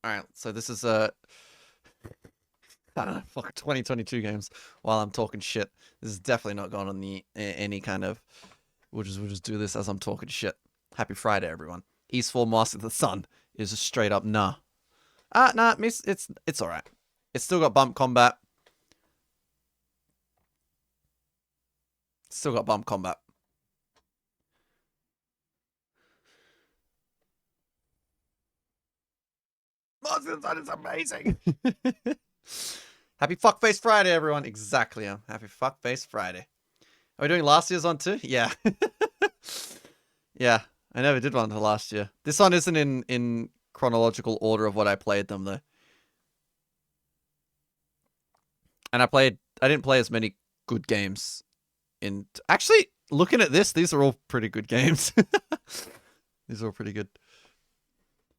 Alright, so this is I don't know, fuck 2022 games while I'm talking shit. This is definitely not going on the any kind of we'll just do this as I'm talking shit. Happy Friday, everyone. East 4 Mask of the Sun is a straight up nah. Nah, miss, it's alright. It's still got bump combat. Still got bump combat. Mask of the Sun is amazing. Happy Fuckface Friday, everyone. Exactly. Happy Fuckface Friday. Are we doing last year's one too? Yeah. Yeah. I never did one for last year. This one isn't in chronological order of what I played them though. And I didn't play as many good games in actually looking at this, these are all pretty good games. These are all pretty good.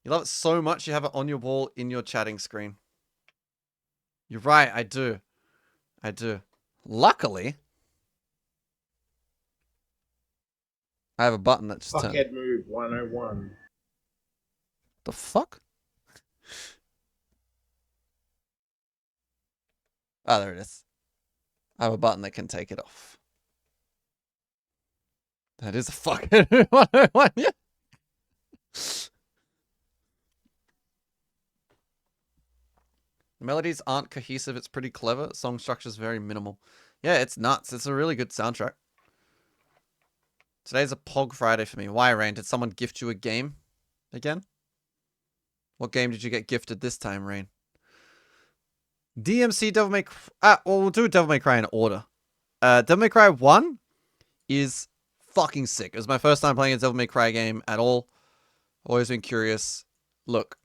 You love it so much you have it on your wall in your chatting screen. You're right, I do. I do. Luckily, I have a button that just turned. Fuckhead move 101. The fuck? Ah, there it is. I have a button that can take it off. That is a fucking 101, yeah. The melodies aren't cohesive, it's pretty clever. Song structure's very minimal. Yeah, it's nuts. It's a really good soundtrack. Today's a Pog Friday for me. Why, Rain? Did someone gift you a game again? What game did you get gifted this time, Rain? DMC Devil May Cry. Well, we'll do Devil May Cry in order. Devil May Cry 1 is fucking sick. It was my first time playing a Devil May Cry game at all. Always been curious. Look,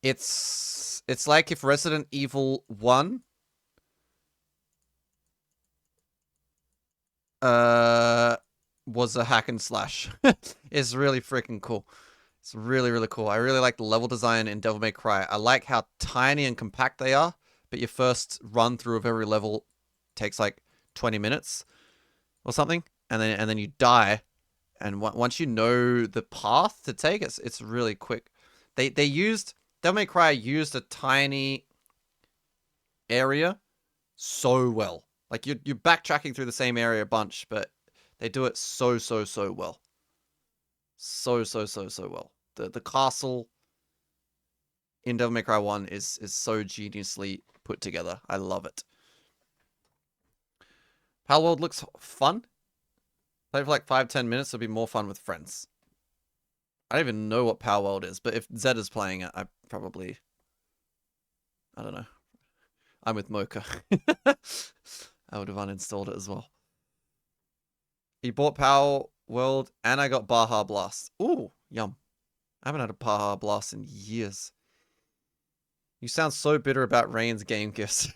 it's like if Resident Evil 1 was a hack and slash. It's really freaking cool. It's really, really cool. I really like the level design in Devil May Cry. I like how tiny and compact they are, but your first run through of every level takes like 20 minutes or something, and then you die, and once you know the path to take, it's really quick. Devil May Cry used a tiny area so well. Like you're backtracking through the same area a bunch, but they do it so well. So well. The castle in Devil May Cry 1 is so geniusly put together. I love it. Pal World looks fun. Play for like 5-10 minutes, it'll be more fun with friends. I don't even know what Power World is, but if Zed is playing it, I probably... I don't know. I'm with Mocha. I would have uninstalled it as well. He bought Power World, and I got Baja Blast. Ooh, yum. I haven't had a Baja Blast in years. You sound so bitter about Rain's game gifts.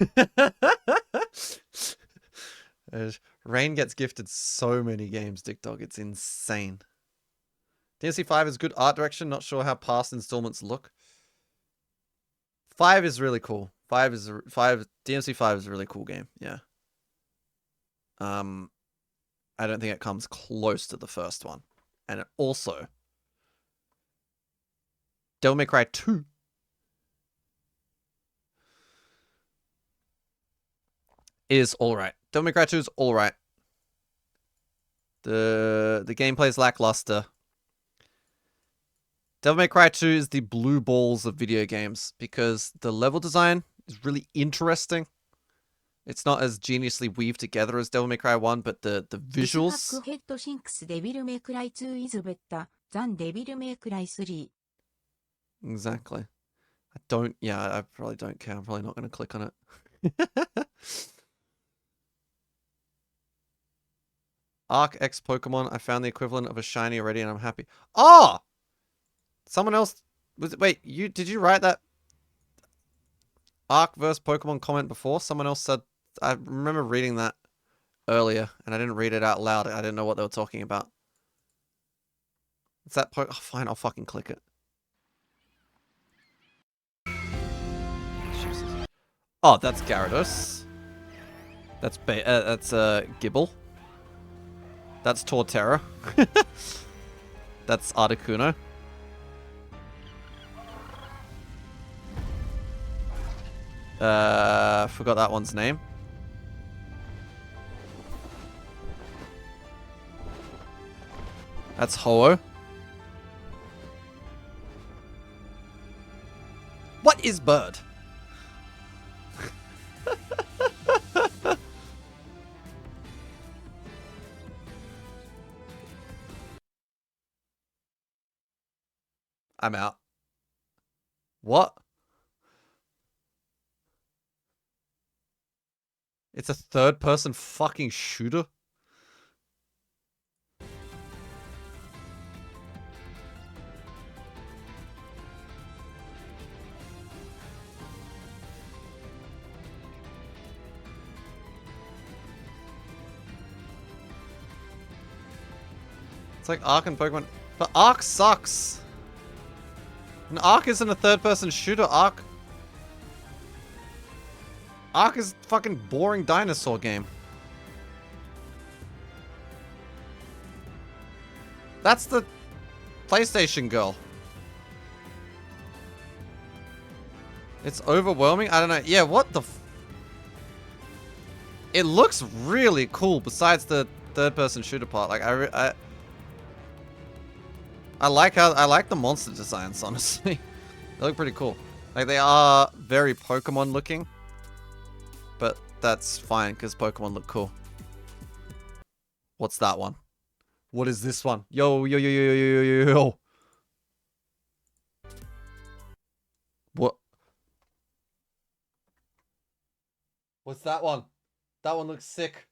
Rain gets gifted so many games, Dick Dog. It's insane. DMC 5 is good art direction. Not sure how past installments look. 5 is really cool. DMC 5 is a really cool game. Yeah. I don't think it comes close to the first one. And it also, Devil May Cry 2 is alright. Devil May Cry 2 is alright. The gameplay is lackluster. Devil May Cry 2 is the blue balls of video games because the level design is really interesting. It's not as geniusly weaved together as Devil May Cry 1, but the visuals... Exactly. I probably don't care. I'm probably not going to click on it. Arc X Pokemon, I found the equivalent of a shiny already and I'm happy. Oh! Someone else... Wait, did you write that Arc vs Pokemon comment before? Someone else said... I remember reading that earlier, and I didn't read it out loud. I didn't know what they were talking about. It's that oh, fine, I'll fucking click it. Jesus. Oh, that's Gyarados. That's Gible. That's Torterra. That's Articuno. Forgot that one's name. That's Ho-Oh. What is bird? I'm out. What? It's a third-person fucking shooter? It's like Ark and Pokemon. But Ark sucks. And Ark isn't a third-person shooter. Ark is a fucking boring dinosaur game. That's the PlayStation girl. It's overwhelming. I don't know. Yeah, what the it looks really cool besides the third-person shooter part. Like I like the monster designs, honestly. They look pretty cool. Like they are very Pokemon looking. But that's fine because Pokemon look cool. What's that one? What is this one? Yo, yo, yo, yo, yo, yo, yo. What? What's that one? That one looks sick.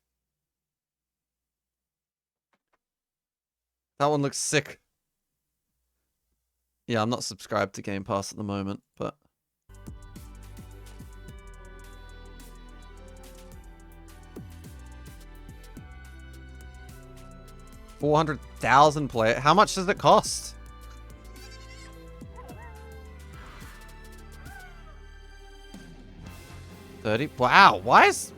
That one looks sick. Yeah, I'm not subscribed to Game Pass at the moment, but... $400,000 player. How much does it cost? $30? Wow, why is...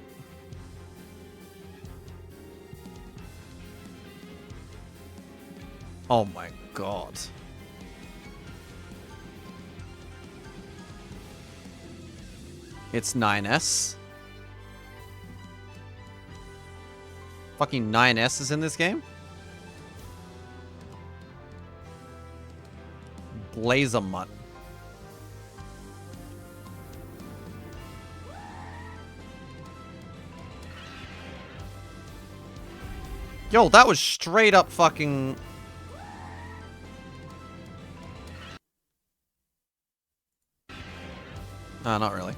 Oh my god. It's 9S. Fucking 9S is in this game? Blazer Mutt. Yo, that was straight up fucking... not really.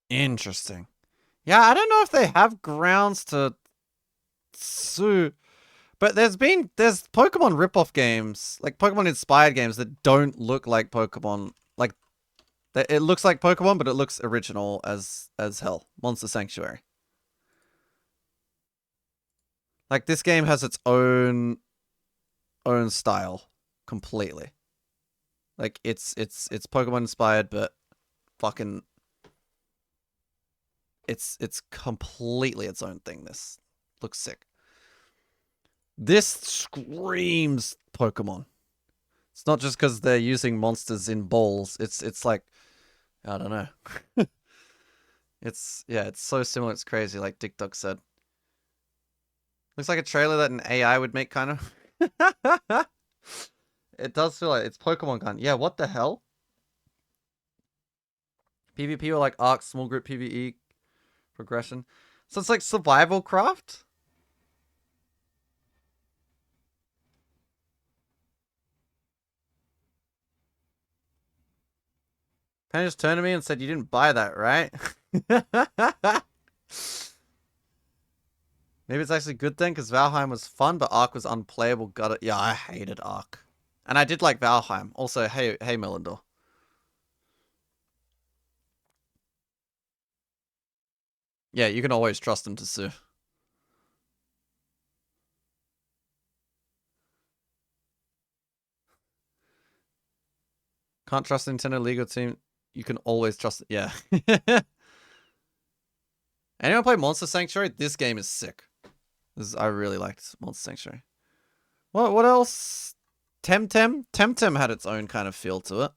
Interesting. Yeah, I don't know if they have grounds to sue, but there's Pokemon ripoff games, like Pokemon inspired games that don't look like Pokemon. Like it looks like Pokemon, but it looks original as hell. Monster Sanctuary. Like this game has its own style completely. Like it's Pokemon inspired, but fucking it's completely its own thing. This looks sick. This screams Pokemon. It's not just because they're using monsters in balls. It's like, I don't know. It's so similar. It's crazy. Like Dick Dog said. Looks like a trailer that an AI would make, kind of. It does feel like it's Pokemon Gun. Yeah, what the hell? PvP or like Arc, small group PvE progression. So it's like survival craft? Penny just turned to me and said, "You didn't buy that, right?" Maybe it's actually a good thing because Valheim was fun, but Ark was unplayable. Got it. Yeah, I hated Ark. And I did like Valheim. Also, hey Melindor. Yeah, you can always trust him to sue. Can't trust the Nintendo legal team. You can always trust it. Yeah. Anyone play Monster Sanctuary? This game is sick. I really liked Monster Sanctuary. What else? Temtem? Temtem had its own kind of feel to it.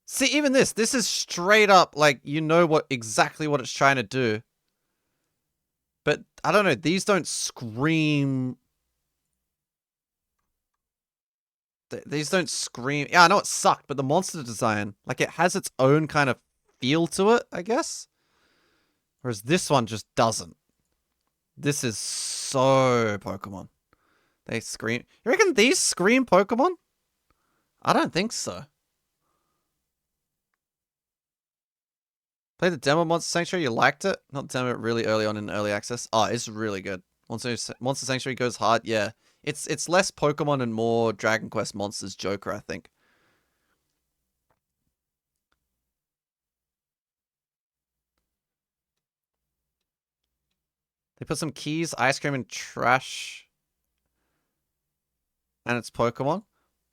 See, even this is straight up, like, you know exactly what it's trying to do. But, I don't know, these don't scream... These don't scream... Yeah, I know it sucked, but the monster design, like, it has its own kind of feel to it, I guess. Whereas this one just doesn't. This is so Pokemon. They scream... You reckon these scream Pokemon? I don't think so. Played the demo Monster Sanctuary, you liked it? Not the demo, really early on in early access. Oh, it's really good. Monster Sanctuary goes hard, yeah. It's less Pokemon and more Dragon Quest Monsters Joker, I think. They put some keys, ice cream, and trash. And it's Pokemon.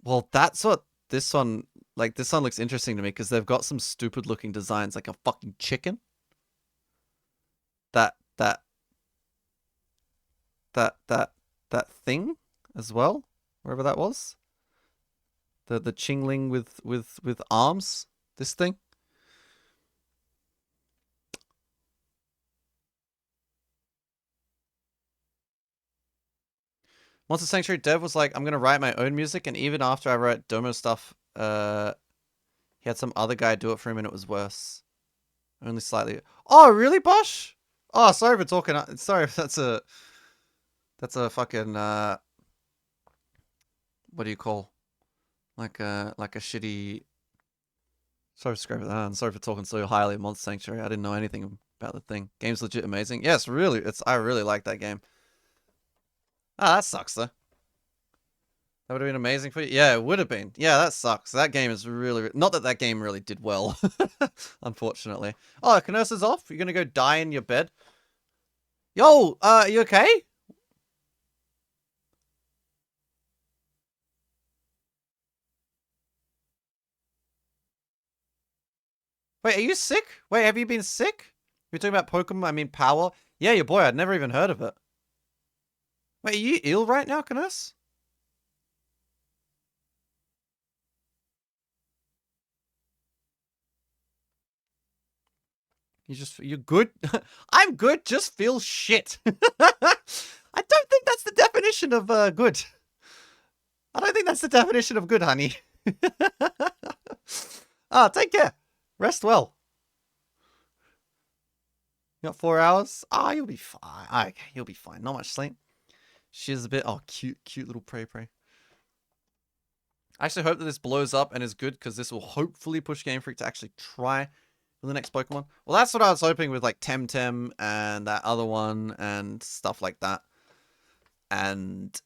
Well, that's what this one... Like, this one looks interesting to me because they've got some stupid looking designs, like a fucking chicken. That thing as well, wherever that was. The Chingling with arms. This thing. Monster Sanctuary dev was like, I'm gonna write my own music, and even after I wrote Domo stuff, he had some other guy do it for him, and it was worse. Only slightly. Oh, really, Bosch? Oh, sorry for talking. Sorry if that's a fucking what do you call? Like a shitty. Sorry for scraping that on. Sorry for talking so highly of Monster Sanctuary. I didn't know anything about the thing. Game's legit amazing. Yes, really. I really like that game. Ah, that sucks though. That would have been amazing for you. Yeah, it would have been. Yeah, that sucks. That game is really... Not that game really did well, unfortunately. Oh, Kanosa's off? You're gonna go die in your bed? Yo, you okay? Wait, are you sick? Wait, have you been sick? You're talking about Pokemon, I mean Power? Yeah, your boy, I'd never even heard of it. Wait, are you ill right now, Canos? You're good? I'm good, just feel shit. I don't think that's the definition of good. I don't think that's the definition of good, honey. Take care. Rest well. You got 4 hours? You'll be fine. Okay, you'll be fine. Not much sleep. She's a bit... Oh, cute little prey. I actually hope that this blows up and is good, because this will hopefully push Game Freak to actually try for the next Pokemon. Well, that's what I was hoping with, like, Temtem and that other one and stuff like that. And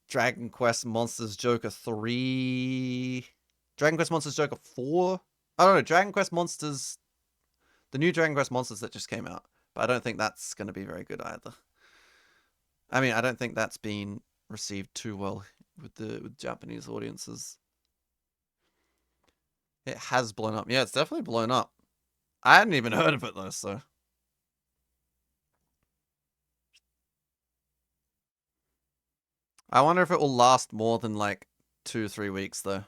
Dragon Quest Monsters Joker 3... Dragon Quest Monsters Joker 4? I don't know, Dragon Quest Monsters... The new Dragon Quest Monsters that just came out. But I don't think that's going to be very good either. I mean, I don't think that's been received too well with Japanese audiences. It has blown up. Yeah, it's definitely blown up. I hadn't even heard of it though, so. I wonder if it will last more than like 2 or 3 weeks though.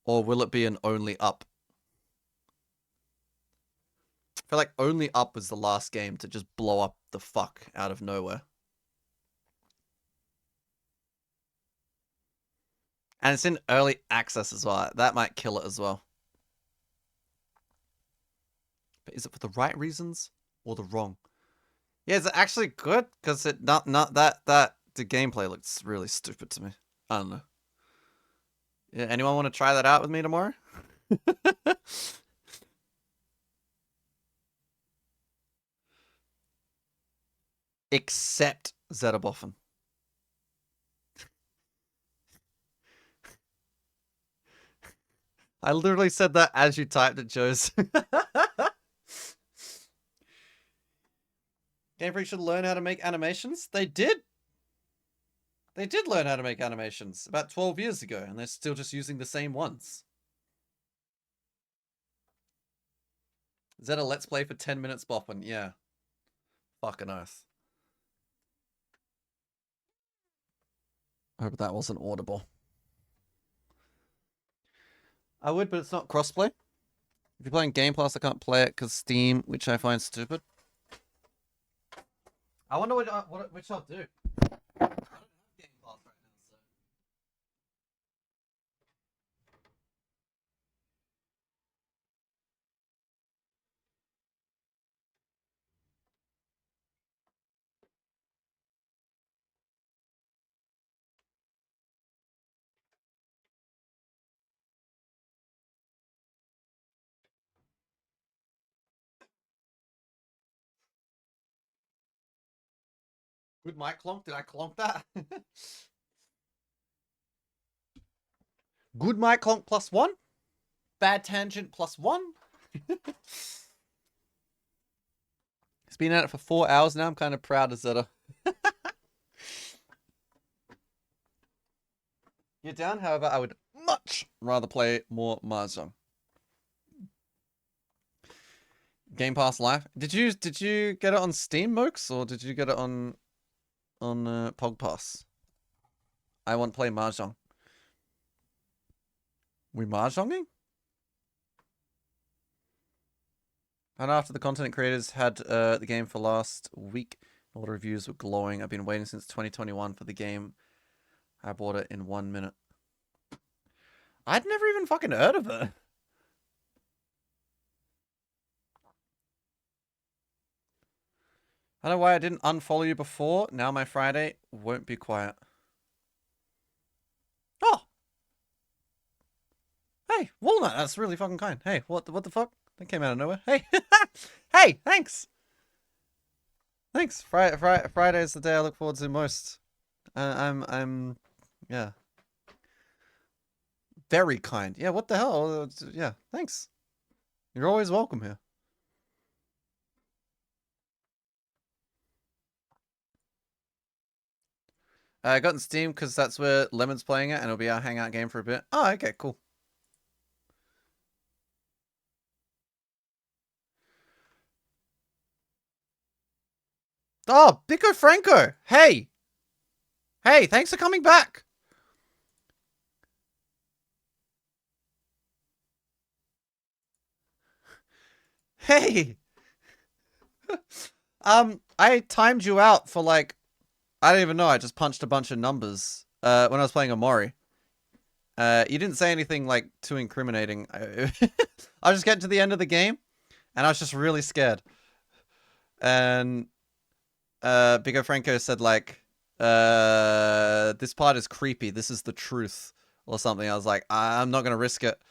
Or will it be an only up? I feel like only up was the last game to just blow up the fuck out of nowhere. And it's in early access as well. That might kill it as well. But is it for the right reasons or the wrong? Yeah, is it actually good? Because it not that the gameplay looks really stupid to me. I don't know. Yeah, anyone want to try that out with me tomorrow? Except Zetaboffen. I literally said that as you typed it, Joes. Game Freak should learn how to make animations. They did. They did learn how to make animations about 12 years ago, and they're still just using the same ones. Is that a let's play for 10 minutes bopping? Yeah. Fucking oath. I hope that wasn't audible. I would, but it's not crossplay. If you're playing Game Pass, I can't play it because Steam, which I find stupid. I wonder which I'll do. I don't have Game Pass right now, so. Good mic clonk. Did I clonk that? Good mic clonk +1. Bad tangent +1. It's been at it for 4 hours now. I'm kind of proud of Zeta. You're down, however, I would much rather play more Mahjong. Game Pass Live. Did you get it on Steam, Mokes, or did you get it on Pog Pass? I want to play Mahjong. We Mahjonging? And after the content creators had the game for last week, all the reviews were glowing. I've been waiting since 2021 for the game. I bought it in 1 minute. I'd never even fucking heard of it. I don't know why I didn't unfollow you before. Now my Friday won't be quiet. Oh! Hey, Walnut, that's really fucking kind. Hey, what the fuck? That came out of nowhere. Hey! Hey, thanks! Thanks. Friday is the day I look forward to most. Yeah. Very kind. Yeah, what the hell? Yeah, thanks. You're always welcome here. I got in Steam because that's where Lemon's playing it, and it'll be our hangout game for a bit. Oh, okay, cool. Oh, Bico Franco! Hey! Hey, thanks for coming back! Hey! I timed you out for like, I don't even know, I just punched a bunch of numbers when I was playing Omori. You didn't say anything like too incriminating. I was just getting to the end of the game, and I was just really scared. And Bigo Franco said like, this part is creepy, this is the truth, or something. I was like, I'm not gonna risk it.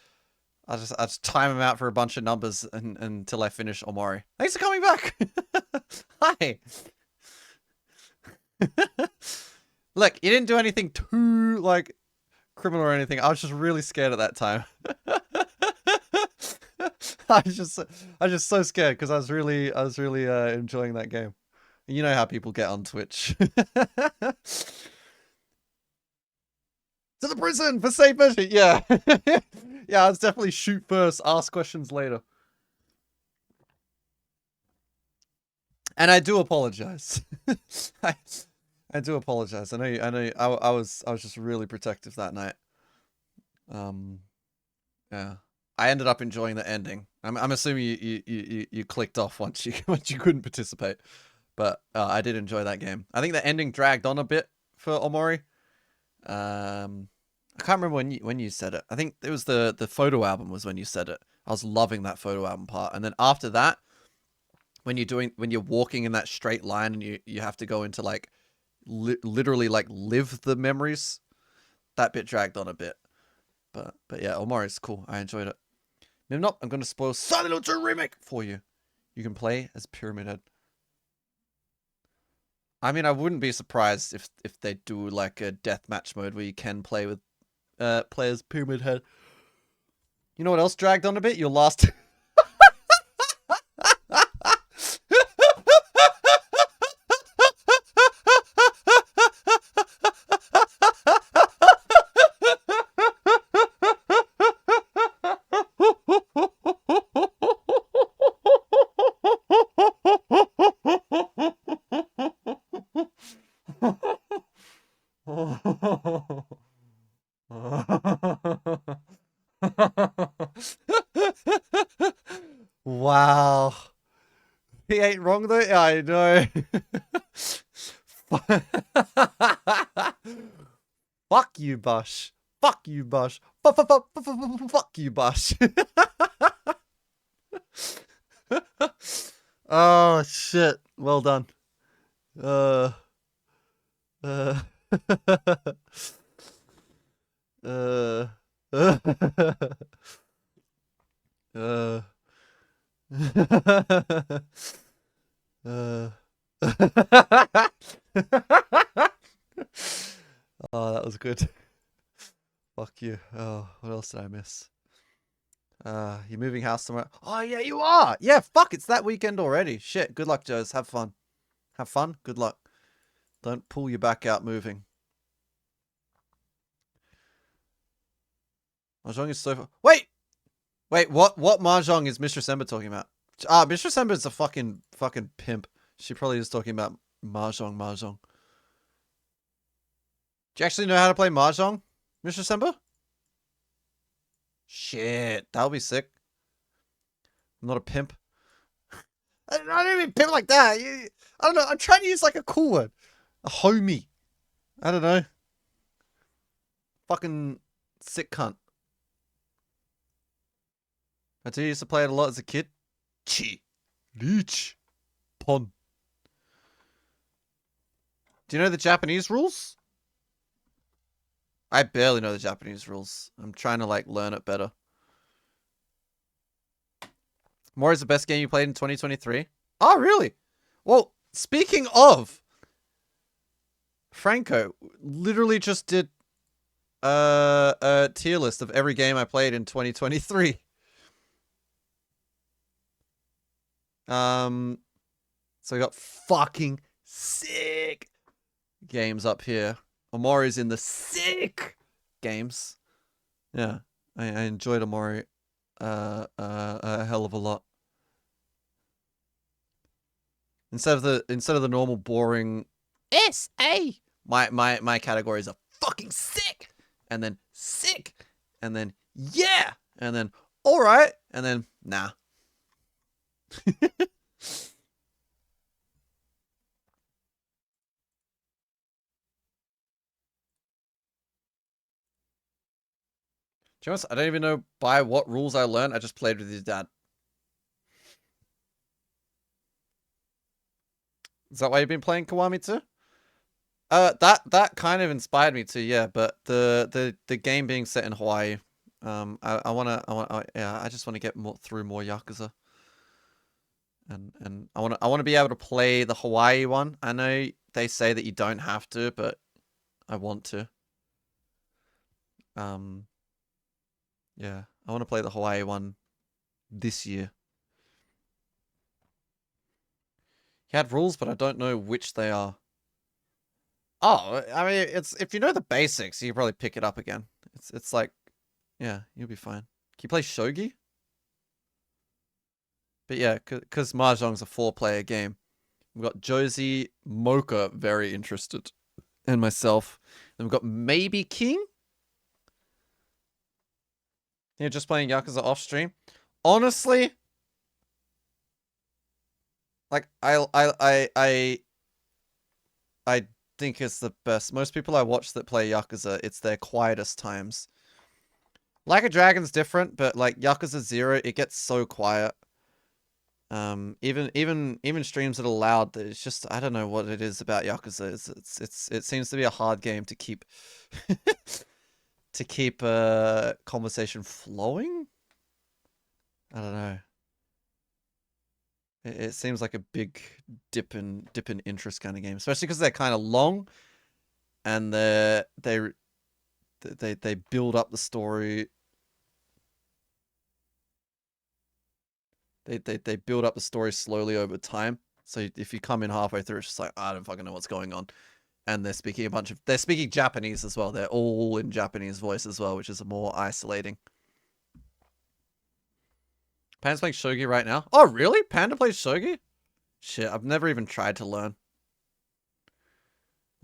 I'll just time him out for a bunch of numbers until I finish Omori. Thanks for coming back. Hi. Look, you didn't do anything too like criminal or anything. I was just really scared at that time. I was just so scared because I was really enjoying that game. You know how people get on Twitch. To the prison for safe measure. Yeah. Yeah, I was definitely shoot first, ask questions later. And I do apologize. I do apologize. I know I was just really protective that night. Yeah. I ended up enjoying the ending. I'm assuming you clicked off once you couldn't participate. But I did enjoy that game. I think the ending dragged on a bit for Omori. I can't remember when you said it. I think it was the photo album was when you said it. I was loving that photo album part. And then after that, when you're walking in that straight line and you have to go into like literally like live the memories, that bit dragged on a bit. But yeah, Omori's cool. I enjoyed it. No, not. I'm going to spoil Silent Hill 2 Remake for you. You can play as Pyramid Head. I mean, I wouldn't be surprised if they do like a deathmatch mode where you can play with players Pyramid Head. You know what else dragged on a bit? Your last. Wow. He ain't wrong though. Yeah, I know. Fuck you, Bush. Fuck you, Bush. Fuck you, Bush. Oh shit. Well done. Uh uh uh uh uh Oh, that was good. Fuck you. Oh, what else did I miss? You're moving house somewhere. Oh yeah, you are. Yeah, fuck, it's that weekend already. Shit. Good luck, Joes. Have fun. Have fun. Good luck. Don't pull your back out moving. Mahjong is so. Wait, wait. What mahjong is Mistress Ember talking about? Mistress Ember is a fucking pimp. She probably is talking about mahjong. Do you actually know how to play mahjong, Mistress Ember? Shit, that'll be sick. I'm not a pimp. I don't even pimp like that. I don't know. I'm trying to use like a cool word. A homie. I don't know. Fucking sick cunt. I do used to play it a lot as a kid. Chi. Leech. Pon. Do you know the Japanese rules? I barely know the Japanese rules. I'm trying to like learn it better. More is the best game you played in 2023? Oh, really? Well, speaking of, Franco literally just did a tier list of every game I played in 2023. So we got fucking sick games up here. Omori's in the sick games. Yeah, I enjoyed Omori a hell of a lot. Instead of the normal boring SA, my categories are fucking sick, and then sick, and then yeah, and then all right, and then nah. To be honest, I don't even know by what rules I learned. I just played with his dad. Is that why you've been playing Kiwami too? That kind of inspired me to, yeah. But the game being set in Hawaii, I just want to get through more Yakuza, and I want to be able to play the Hawaii one. I know they say that you don't have to, but I want to. Yeah, I want to play the Hawaii one this year. He had rules, but I don't know which they are. Oh, I mean, it's if you know the basics, you can probably pick it up again. It's like, yeah, you'll be fine. Can you play shogi? But yeah, because Mahjong's a 4-player game. We've got Josie, Mocha, very interested, and myself. Then we've got maybe King. You're just playing Yakuza off stream. Honestly, like I think it's the best. Most people I watch that play Yakuza, it's their quietest times. Like a Dragon's different, but like Yakuza 0, it gets so quiet. Even streams that are loud, it's just I don't know what it is about Yakuza. It seems to be a hard game to keep to keep conversation flowing. I don't know. It seems like a big dip in interest kind of game, especially because they're kind of long, and they build up the story. They build up the story slowly over time. So if you come in halfway through, it's just like I don't fucking know what's going on. And they're speaking they're speaking Japanese as well. They're all in Japanese voice as well, which is more isolating. Panda's playing shogi right now. Oh really? Panda plays shogi? Shit, I've never even tried to learn.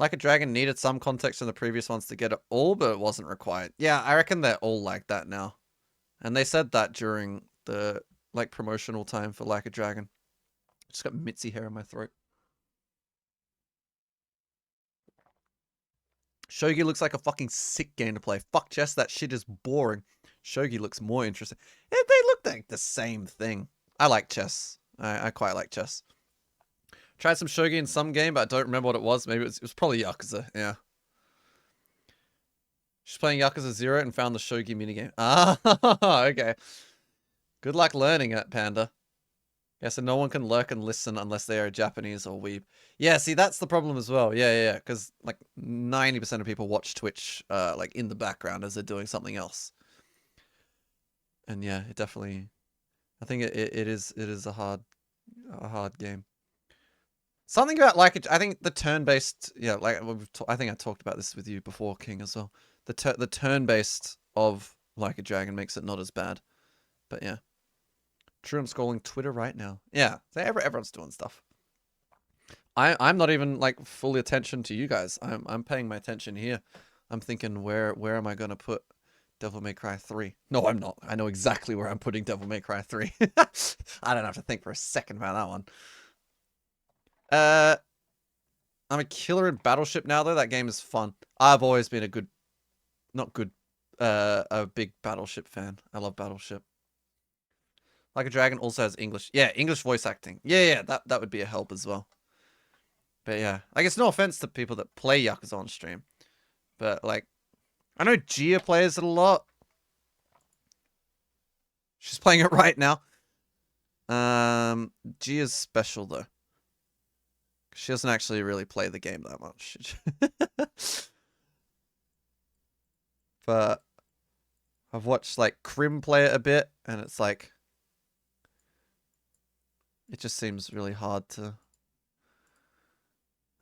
Like a Dragon needed some context in the previous ones to get it all, but it wasn't required. Yeah, I reckon they're all like that now. And they said that during the like promotional time for Like a Dragon. Just got Mitzi hair in my throat. Shogi looks like a fucking sick game to play. Fuck chess, that shit is boring. Shogi looks more interesting. They look like the same thing. I like chess. I quite like chess. Tried some Shogi in some game, but I don't remember what it was. Maybe it was probably Yakuza. Yeah. She's playing Yakuza 0 and found the Shogi minigame. Ah, okay. Good luck learning it, Panda. Yeah, so no one can lurk and listen unless they are Japanese or weeb. Yeah, see, that's the problem as well. Yeah, because like 90% of people watch Twitch like in the background as they're doing something else. And yeah, it definitely, I think it is a hard game. Something about like it, I think the turn-based, yeah, like I think I talked about this with you before, King, as well. The turn-based of Like a Dragon makes it not as bad. But yeah. True, I'm scrolling Twitter right now. Yeah, so everyone's doing stuff. I'm not even like fully attention to you guys. I'm paying my attention here. I'm thinking where am I gonna put Devil May Cry 3? No, I'm not. I know exactly where I'm putting Devil May Cry 3. I don't have to think for a second about that one. I'm a killer in Battleship now though. That game is fun. I've always been a big Battleship fan. I love Battleship. Like a Dragon also has English. Yeah, English voice acting. Yeah, that would be a help as well. But yeah, I guess no offense to people that play Yakuza on stream. But like, I know Gia plays it a lot. She's playing it right now. Gia's special though. She doesn't actually really play the game that much. But I've watched like Crim play it a bit, and it's like, it just seems really hard to.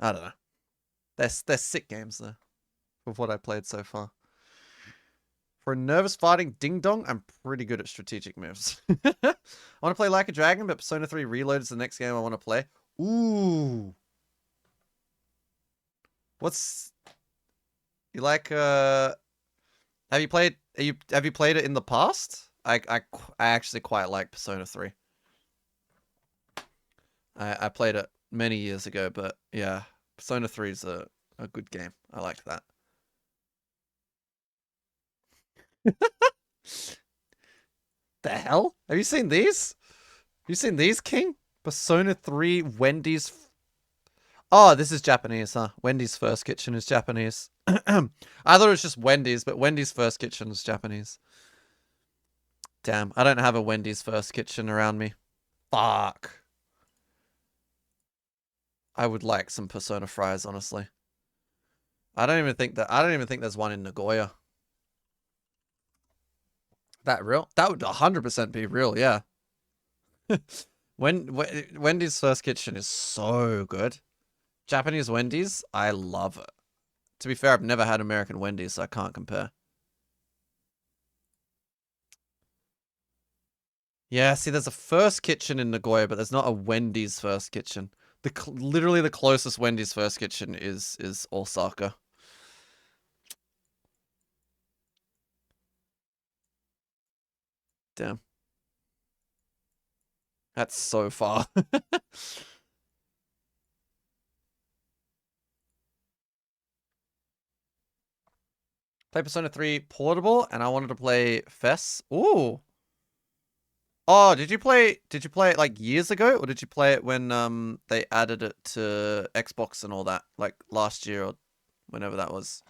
I don't know. They're sick games though, of what I played so far. For a nervous fighting ding dong, I'm pretty good at strategic moves. I want to play Like a Dragon, but Persona 3 Reload is the next game I want to play. Ooh. What's you like? Have you played? Have you played it in the past? I actually quite like Persona 3. I played it many years ago, but yeah, Persona 3 is a good game. I like that. The hell? Have you seen these? Have you seen these, King? Persona 3 Wendy's. Oh, this is Japanese, huh? Wendy's First Kitchen is Japanese. I thought it was just Wendy's, but Wendy's First Kitchen is Japanese. Damn, I don't have a Wendy's First Kitchen around me. Fuck. I would like some Persona fries, honestly. I don't even think there's one in Nagoya. That real? That would 100% be real, yeah. Wendy's First Kitchen is so good. Japanese Wendy's, I love it. To be fair, I've never had American Wendy's, so I can't compare. Yeah, see, there's a First Kitchen in Nagoya, but there's not a Wendy's First Kitchen. Literally the closest Wendy's First Kitchen is Osaka. Damn. That's so far. Play Persona 3 Portable, and I wanted to play Fess. Ooh. Oh, did you play it like years ago, or did you play it when they added it to Xbox and all that, like last year or whenever that was,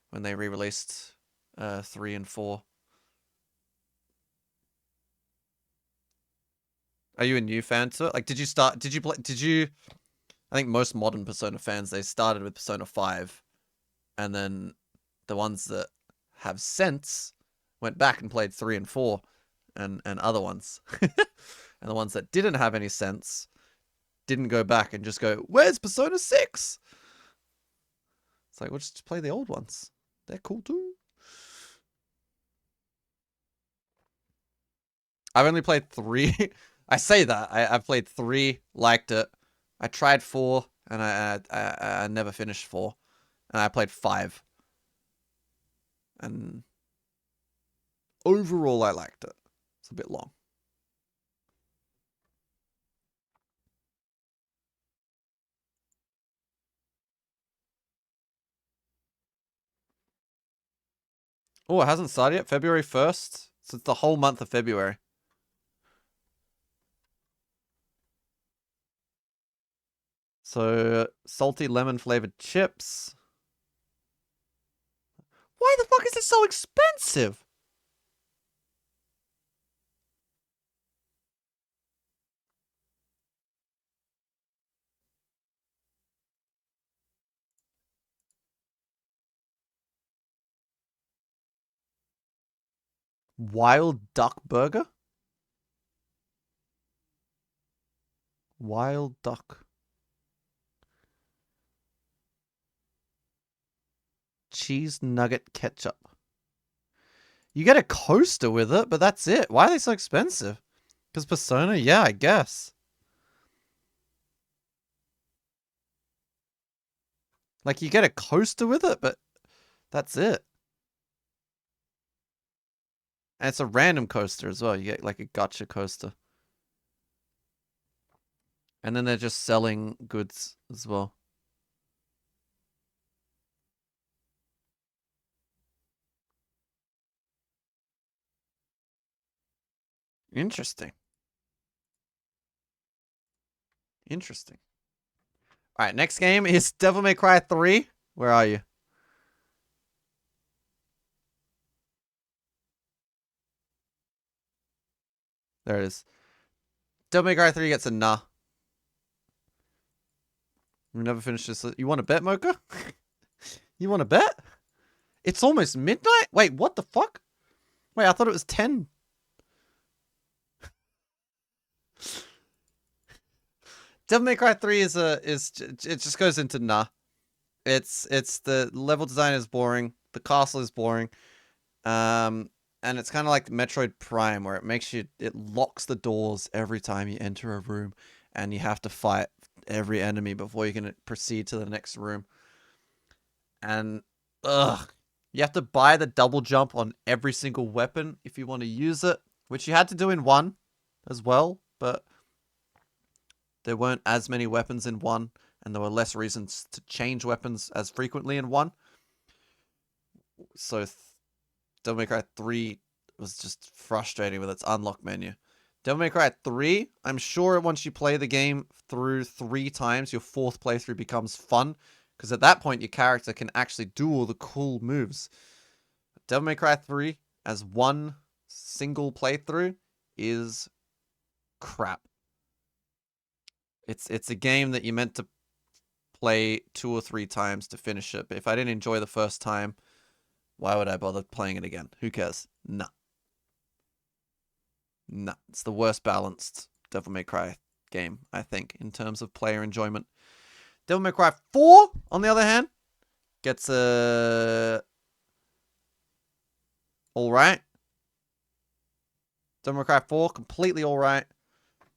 when they re-released 3 and 4? Are you a new fan to it? Like, did you I think most modern Persona fans, they started with Persona 5, and then the ones that have sense went back and played 3 and 4 and other ones. And the ones that didn't have any sense didn't go back and just go, where's Persona 6? It's like, we'll just play the old ones. They're cool too. I've only played 3. I say that. I've played 3, liked it. I tried 4, and I never finished 4. And I played 5. And overall, I liked it. It's a bit long. Oh, it hasn't started yet? February 1st? So it's the whole month of February. So, salty lemon flavored chips. Why the fuck is it so expensive? Wild duck burger? Wild duck. Cheese nugget ketchup. You get a coaster with it, but that's it. Why are they so expensive? Because Persona? Yeah, I guess. Like, you get a coaster with it, but that's it. And it's a random coaster as well. You get like a gotcha coaster. And then they're just selling goods as well. Interesting. Interesting. All right, next game is Devil May Cry 3. Where are you? There it is. Devil May Cry 3 gets a nah. We never finished this. You want to bet, Mocha? You want to bet? It's almost midnight? Wait, what the fuck? Wait, I thought it was 10. Devil May Cry 3 is it just goes into nah. It's the level design is boring. The castle is boring. And it's kind of like Metroid Prime, where it locks the doors every time you enter a room, and you have to fight every enemy before you can proceed to the next room. And ugh, you have to buy the double jump on every single weapon if you want to use it, which you had to do in 1 as well, but there weren't as many weapons in 1, and there were less reasons to change weapons as frequently in 1. So Devil May Cry 3 was just frustrating with its unlock menu. Devil May Cry 3, I'm sure once you play the game through 3 times, your 4th playthrough becomes fun, because at that point your character can actually do all the cool moves. Devil May Cry 3 as one single playthrough is crap. It's a game that you meant to play 2 or 3 times to finish it, but if I didn't enjoy the first time, why would I bother playing it again? Who cares? Nah. Nah. It's the worst balanced Devil May Cry game, I think, in terms of player enjoyment. Devil May Cry 4, on the other hand, gets a alright. Devil May Cry 4, completely alright.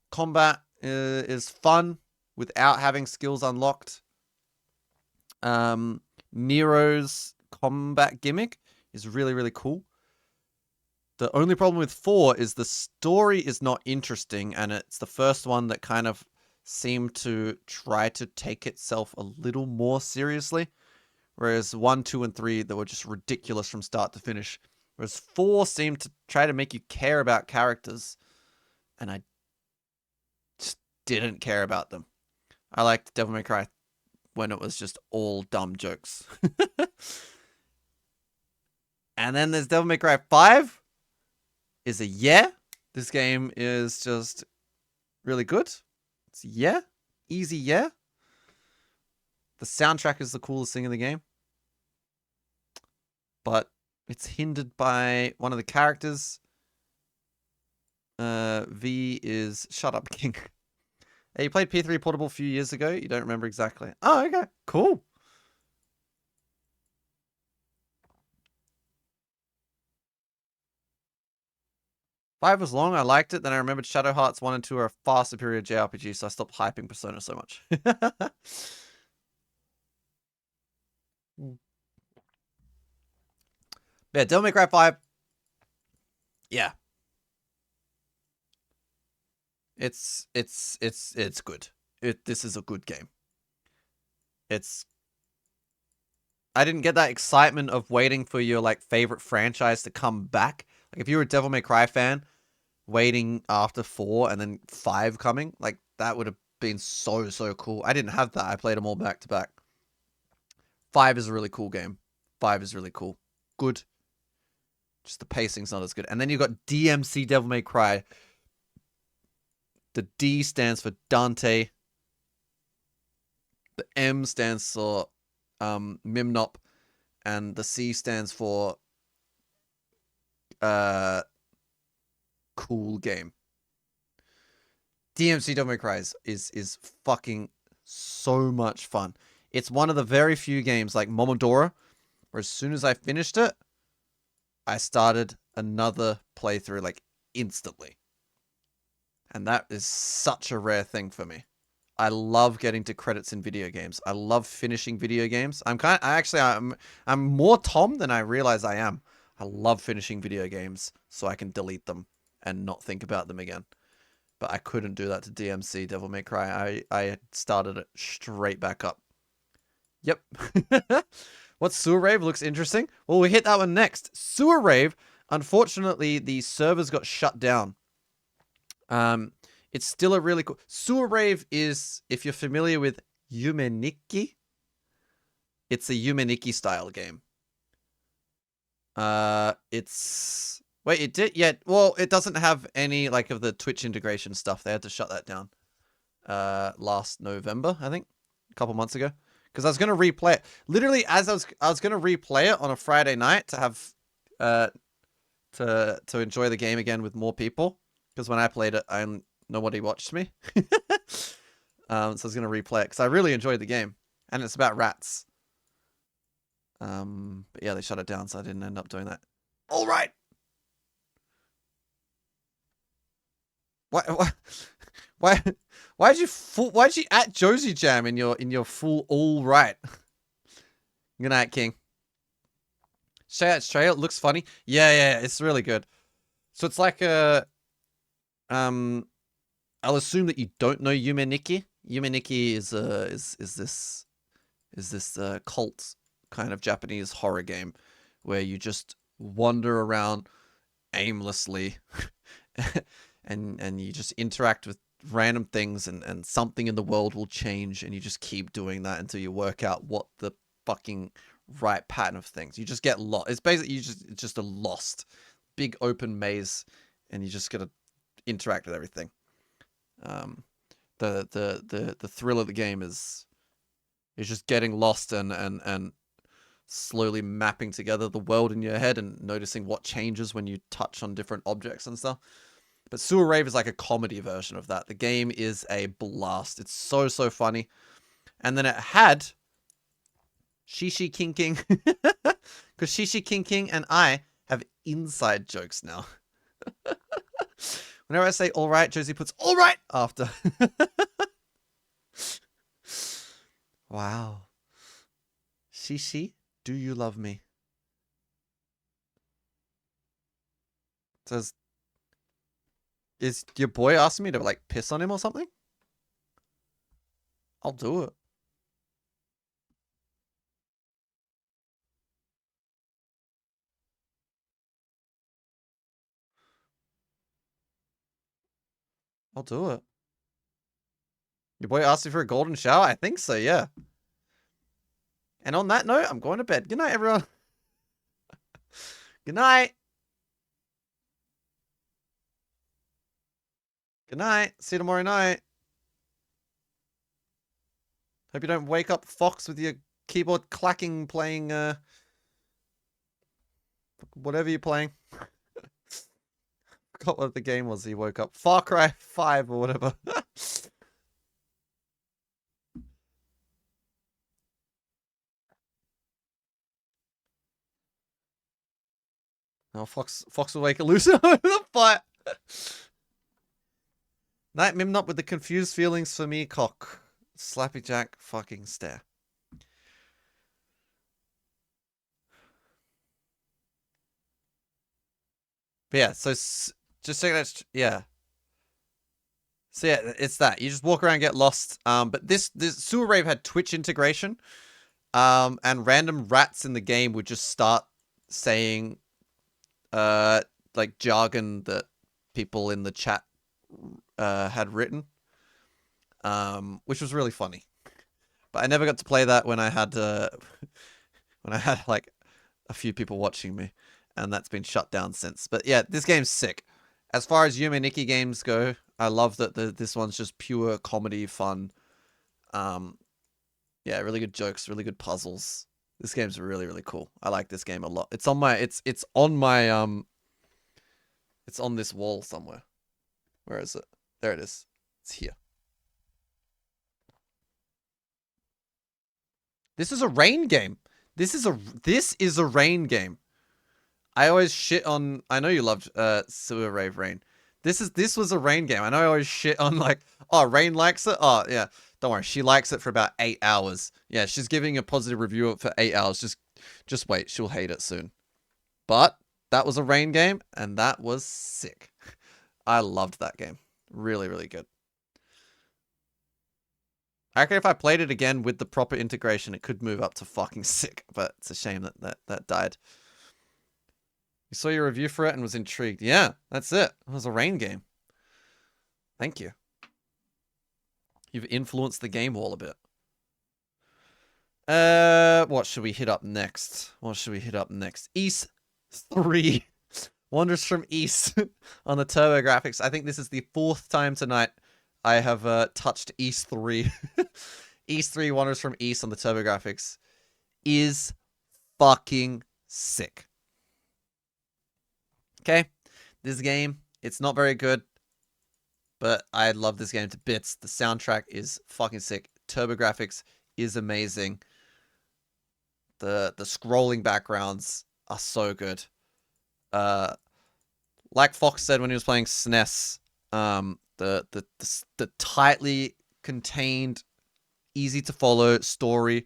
Combat is fun without having skills unlocked. Nero's combat gimmick is really, really cool. The only problem with 4 is the story is not interesting, and it's the first one that kind of seemed to try to take itself a little more seriously. Whereas 1, 2, and 3, they were just ridiculous from start to finish. Whereas 4 seemed to try to make you care about characters, and I just didn't care about them. I liked Devil May Cry when it was just all dumb jokes. And then there's Devil May Cry 5. Is a yeah. This game is just really good. It's yeah. Easy yeah. The soundtrack is the coolest thing in the game. But it's hindered by one of the characters. V is shut up, King. Hey, you played P3 Portable a few years ago. You don't remember exactly. Oh, okay. Cool. Five was long. I liked it. Then I remembered Shadow Hearts 1 and 2 are a far superior JRPG, so I stopped hyping Persona so much. Yeah, Devil May Cry 5. Yeah. It's good. This is a good game. It's I didn't get that excitement of waiting for your like favorite franchise to come back. Like if you were a Devil May Cry fan, waiting after 4 and then 5 coming, like that would have been so cool. I didn't have that. I played them all back to back. 5 is a really cool game. 5 is really cool. Good. Just the pacing's not as good. And then you've got DMC Devil May Cry. The D stands for Dante. The M stands for Mimnop. And the C stands for cool game. DMC Devil May Cry is fucking so much fun. It's one of the very few games like Momodora where as soon as I finished it, I started another playthrough like instantly. And that is such a rare thing for me. I love getting to credits in video games. I love finishing video games. I'm more Tom than I realize I am. I love finishing video games so I can delete them and not think about them again. But I couldn't do that to DMC Devil May Cry. I started it straight back up. Yep. What Sewer Rave looks interesting? Well, we hit that one next. Sewer Rave, unfortunately, the servers got shut down. It's still a really cool... Sewer Rave is, if you're familiar with Yumeniki, it's a Yumeniki style game. It's... Wait, it did? Yeah, well, it doesn't have any, like, of the Twitch integration stuff. They had to shut that down. Last November, I think. A couple months ago. Because I was going to replay it. Literally, as I was going to replay it on a Friday night to have... to enjoy the game again with more people. Because when I played it, nobody watched me. So I was going to replay it. Because I really enjoyed the game. And it's about rats. But yeah, they shut it down, so I didn't end up doing that. All right. Why'd you at Josie Jam in your full all right? Good night, King. Shout out Australia. It looks funny. Yeah, it's really good. So it's like a I'll assume that you don't know Yumeniki. Yumeniki is this cult kind of Japanese horror game where you just wander around aimlessly and you just interact with random things and something in the world will change and you just keep doing that until you work out what the fucking right pattern of things. You just get lost. It's basically it's just a lost big open maze and you just gotta interact with everything. The thrill of the game is just getting lost and slowly mapping together the world in your head and noticing what changes when you touch on different objects and stuff. But Sewer Rave is like a comedy version of that. The game is a blast. It's so funny. And then it had Shishi King King. Because Shishi King King and I have inside jokes now. Whenever I say all right, Josie puts all right after. Wow. Shishi, do you love me? Is your boy asking me to like piss on him or something? I'll do it. I'll do it. Your boy asked you for a golden shower? I think so, yeah. And on that note, I'm going to bed. Good night, everyone. Good night. Good night. See you tomorrow night. Hope you don't wake up Fox with your keyboard clacking playing whatever you're playing. Forgot what the game was he woke up. Far Cry 5 or whatever. Oh, Fox will wake a loser over the fight. Night Mimnop with the confused feelings for me cock. Slappy Jack fucking stare. But yeah, so just check that. Yeah. So yeah, it's that. You just walk around, get lost. But this Sewer Rave had Twitch integration. And random rats in the game would just start saying, like jargon that people in the chat, had written. Which was really funny. But I never got to play that when I had, like a few people watching me, and that's been shut down since. But yeah, this game's sick. As far as Yume Nikki games go, I love that this one's just pure comedy fun. Yeah, really good jokes, really good puzzles. This game's really, really cool. I like this game a lot. It's on my it's on my it's on this wall somewhere. Where is it? There it is. It's here. This is a rain game. This is a rain game. I always shit on. I know you loved Sewer Rave Rain. This was a rain game. I know I always shit on like, oh, Rain likes it. Oh yeah, don't worry. She likes it for about 8 hours. Yeah, she's giving a positive review for 8 hours. Just wait. She'll hate it soon. But that was a rain game, and that was sick. I loved that game. Really, really good. I reckon if I played it again with the proper integration, it could move up to fucking sick. But it's a shame that died. You saw your review for it and was intrigued. Yeah, that's it. It was a rain game. Thank you. You've influenced the game wall a bit. What should we hit up next? What should we hit up next? East 3. Wonders from East on the TurboGrafx. I think this is the 4th time tonight I have touched East 3. East 3 Wonders from East on the TurboGrafx is fucking sick. Okay, this game, it's not very good, but I love this game to bits. The soundtrack is fucking sick. TurboGrafx is amazing. The scrolling backgrounds are so good. Like Fox said when he was playing SNES, the tightly contained, easy to follow story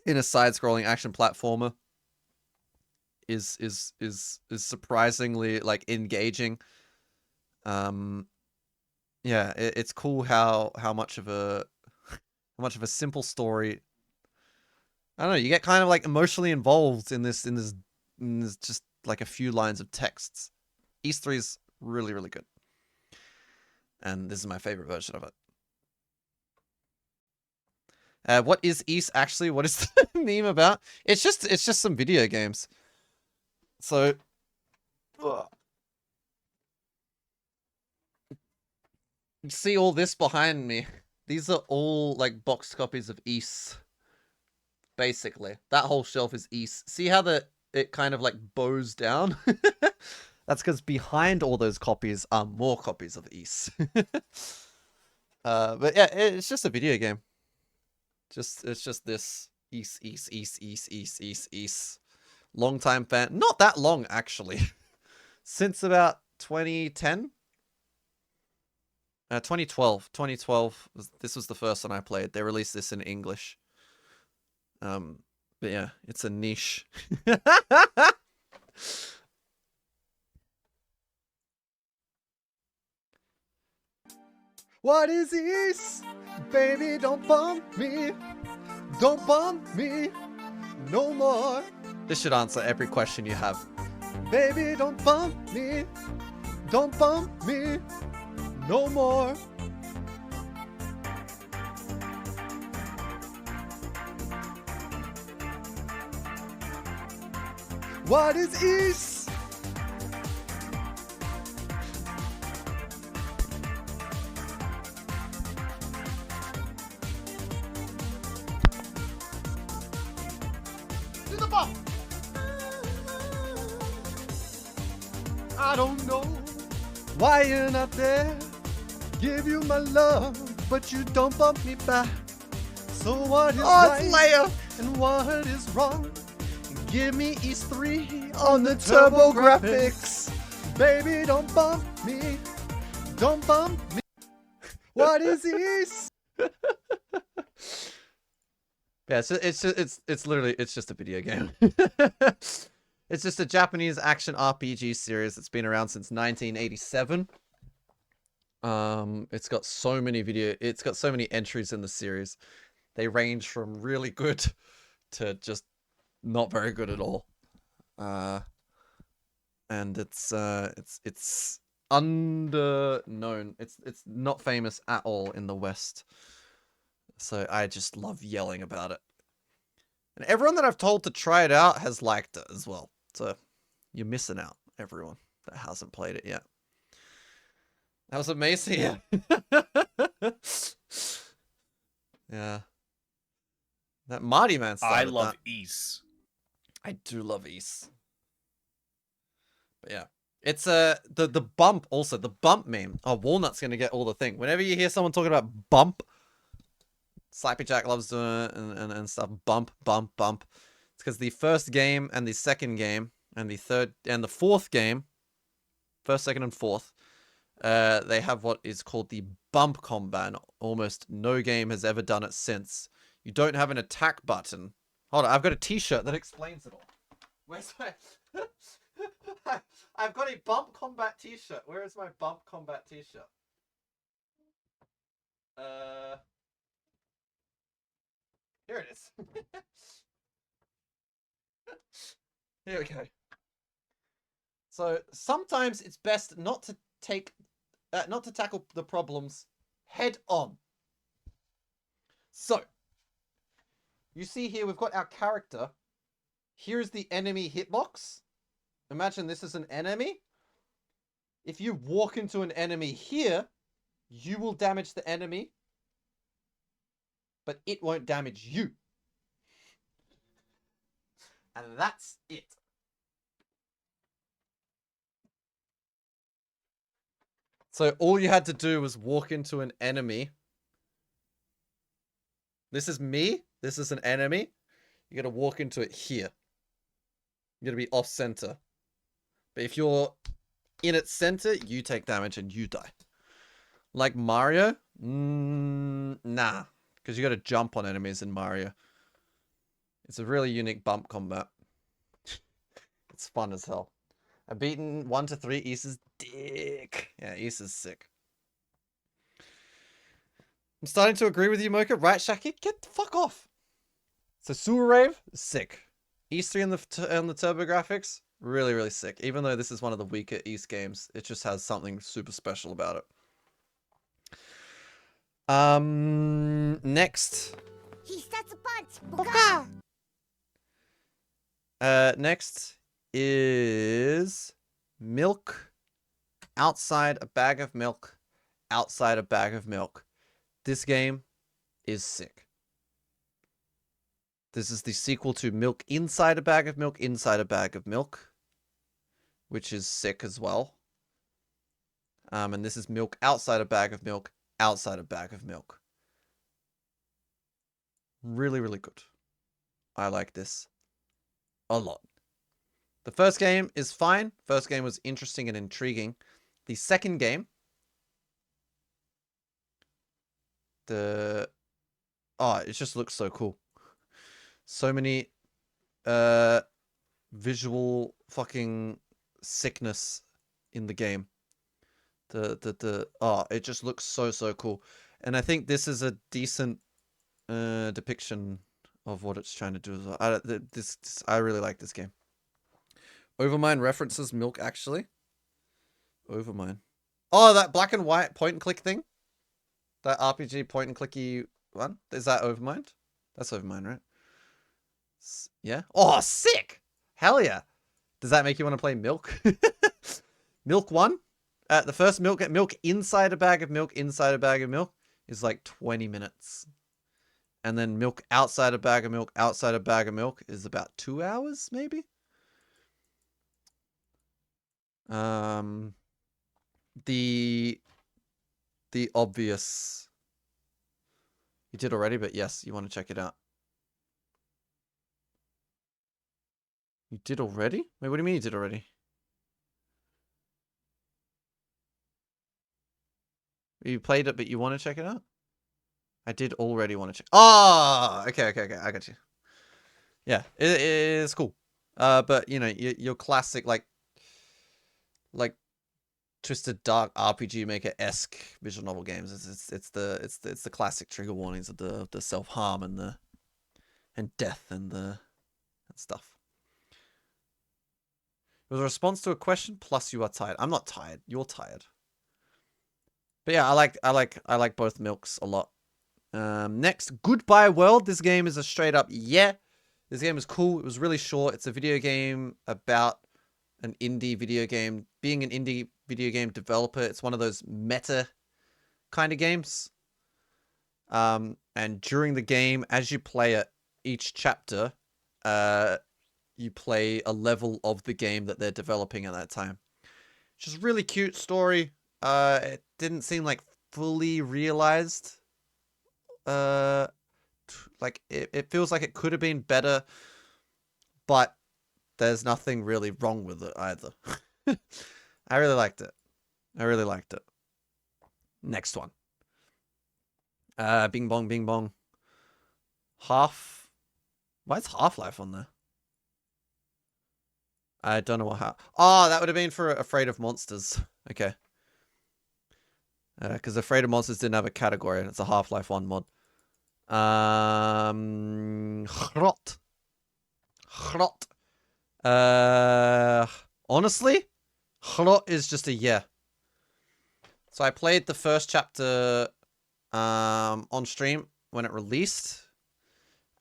in a side-scrolling action platformer is surprisingly like engaging. Yeah, it's cool how much of a simple story. I don't know, you get kind of like emotionally involved in this just like a few lines of texts. East 3 is really, really good. And this is my favorite version of it. What is East actually? What is the meme about? It's just some video games. So, ugh. You see all this behind me? These are all like boxed copies of East. Basically, that whole shelf is East. See how it kind of like bows down? That's because behind all those copies are more copies of East. But yeah, it's just a video game. It's just this East. Long time fan. Not that long actually. Since about 2010. 2012. 2012. This was the first one I played. They released this in English. But yeah, it's a niche. What is this? Baby, don't bump me. Don't bump me no more. This should answer every question you have. Baby, don't bump me. Don't bump me no more. What is East? To the ball. I don't know why you're not there. Give you my love, but you don't bump me back. So what is right and what is wrong? Give me East 3 on the TurboGrafx. Baby, don't bump me. Don't bump me. What is East? Yeah, it's literally just a video game. It's just a Japanese action RPG series that's been around since 1987. It's got so many entries in the series. They range from really good to just not very good at all. And it's underknown. It's not famous at all in the West. So I just love yelling about it. And everyone that I've told to try it out has liked it as well. So you're missing out, everyone that hasn't played it yet. That was amazing. Yeah. That Marty man started I love that. Ys. I do love Ys. But yeah. It's the bump also. The bump meme. Oh, Walnut's gonna get all the thing. Whenever you hear someone talking about bump, Slappy Jack loves doing it and stuff. Bump, bump, bump. It's because the first game and the second game and the third and the fourth game, first, second, and fourth, they have what is called the bump combat. Almost no game has ever done it since. You don't have an attack button. Hold on, I've got a t-shirt that explains it all. Where's my... I've got a bump combat t-shirt. Where is my bump combat t-shirt? Here it is. Here we go. So sometimes it's best not to tackle the problems head on. So you see here we've got our character. Here's the enemy hitbox. Imagine this is an enemy. If you walk into an enemy here, you will damage the enemy, but it won't damage you. And that's it. So all you had to do was walk into an enemy. This is me. This is an enemy. You got to walk into it here. You got to be off center. But if you're in its center, you take damage and you die. Like Mario? Nah. Because you got to jump on enemies in Mario. It's a really unique bump combat. It's fun as hell. I've beaten 1 to 3. Ys dick. Yeah, Ys is sick. I'm starting to agree with you, Mocha. Right, Shaki? Get the fuck off. So Sewer Rave, sick. Ys 3 on the TurboGrafx, really, really sick. Even though this is one of the weaker Ys games, it just has something super special about it. Next. Next is milk outside a bag of milk outside a bag of milk. This game is sick. This is the sequel to Milk Inside a Bag of Milk Inside a Bag of Milk, which is sick as well. And this is Milk Outside a Bag of Milk Outside a Bag of Milk. Really, really good. I like this a lot. The first game is fine. First game was interesting and intriguing. The second game, it just looks so cool. So many visual fucking sickness in the game. It just looks so cool. And I think this is a decent depiction of what it's trying to do as well. I really like this game. Overmind references Milk, actually. Overmind. Oh, that black and white point and click thing? That RPG point and clicky one? Is that Overmind? That's Overmind, right? Yeah? Oh, sick! Hell yeah. Does that make you want to play Milk? Milk 1? The first milk inside a bag of milk inside a bag of milk is like 20 minutes. And then milk outside a bag of milk outside a bag of milk is about 2 hours, maybe? The obvious. You did already, but yes, you want to check it out. You did already? Wait, what do you mean you did already? You played it, but you want to check it out? I did already want to check. Oh, okay. I got you. Yeah, it is cool. But you know, your classic like Twisted Dark RPG Maker esque visual novel games. It's the classic trigger warnings of the self harm and the and death and stuff. It was a response to a question. Plus, you are tired. I'm not tired. You're tired. But yeah, I like both milks a lot. Next, Goodbye World. This game is a straight up yeah. This game is cool. It was really short. It's a video game about an indie video game. Being an indie video game developer, it's one of those meta kind of games. And during the game, as you play it, each chapter, you play a level of the game that they're developing at that time. Just really cute story. It didn't seem like fully realized. Uh, like it feels like it could have been better, but there's nothing really wrong with it either. I really liked it. I really liked it. Next one. Bing bong, bing bong. Half. Why is Half-Life on there? I don't know what. Oh, that would have been for Afraid of Monsters. Okay. Because Afraid of Monsters didn't have a category, and it's a Half-Life 1 mod. Hrot. Hrot. Honestly, Hrot is just a yeah. So I played the first chapter on stream when it released,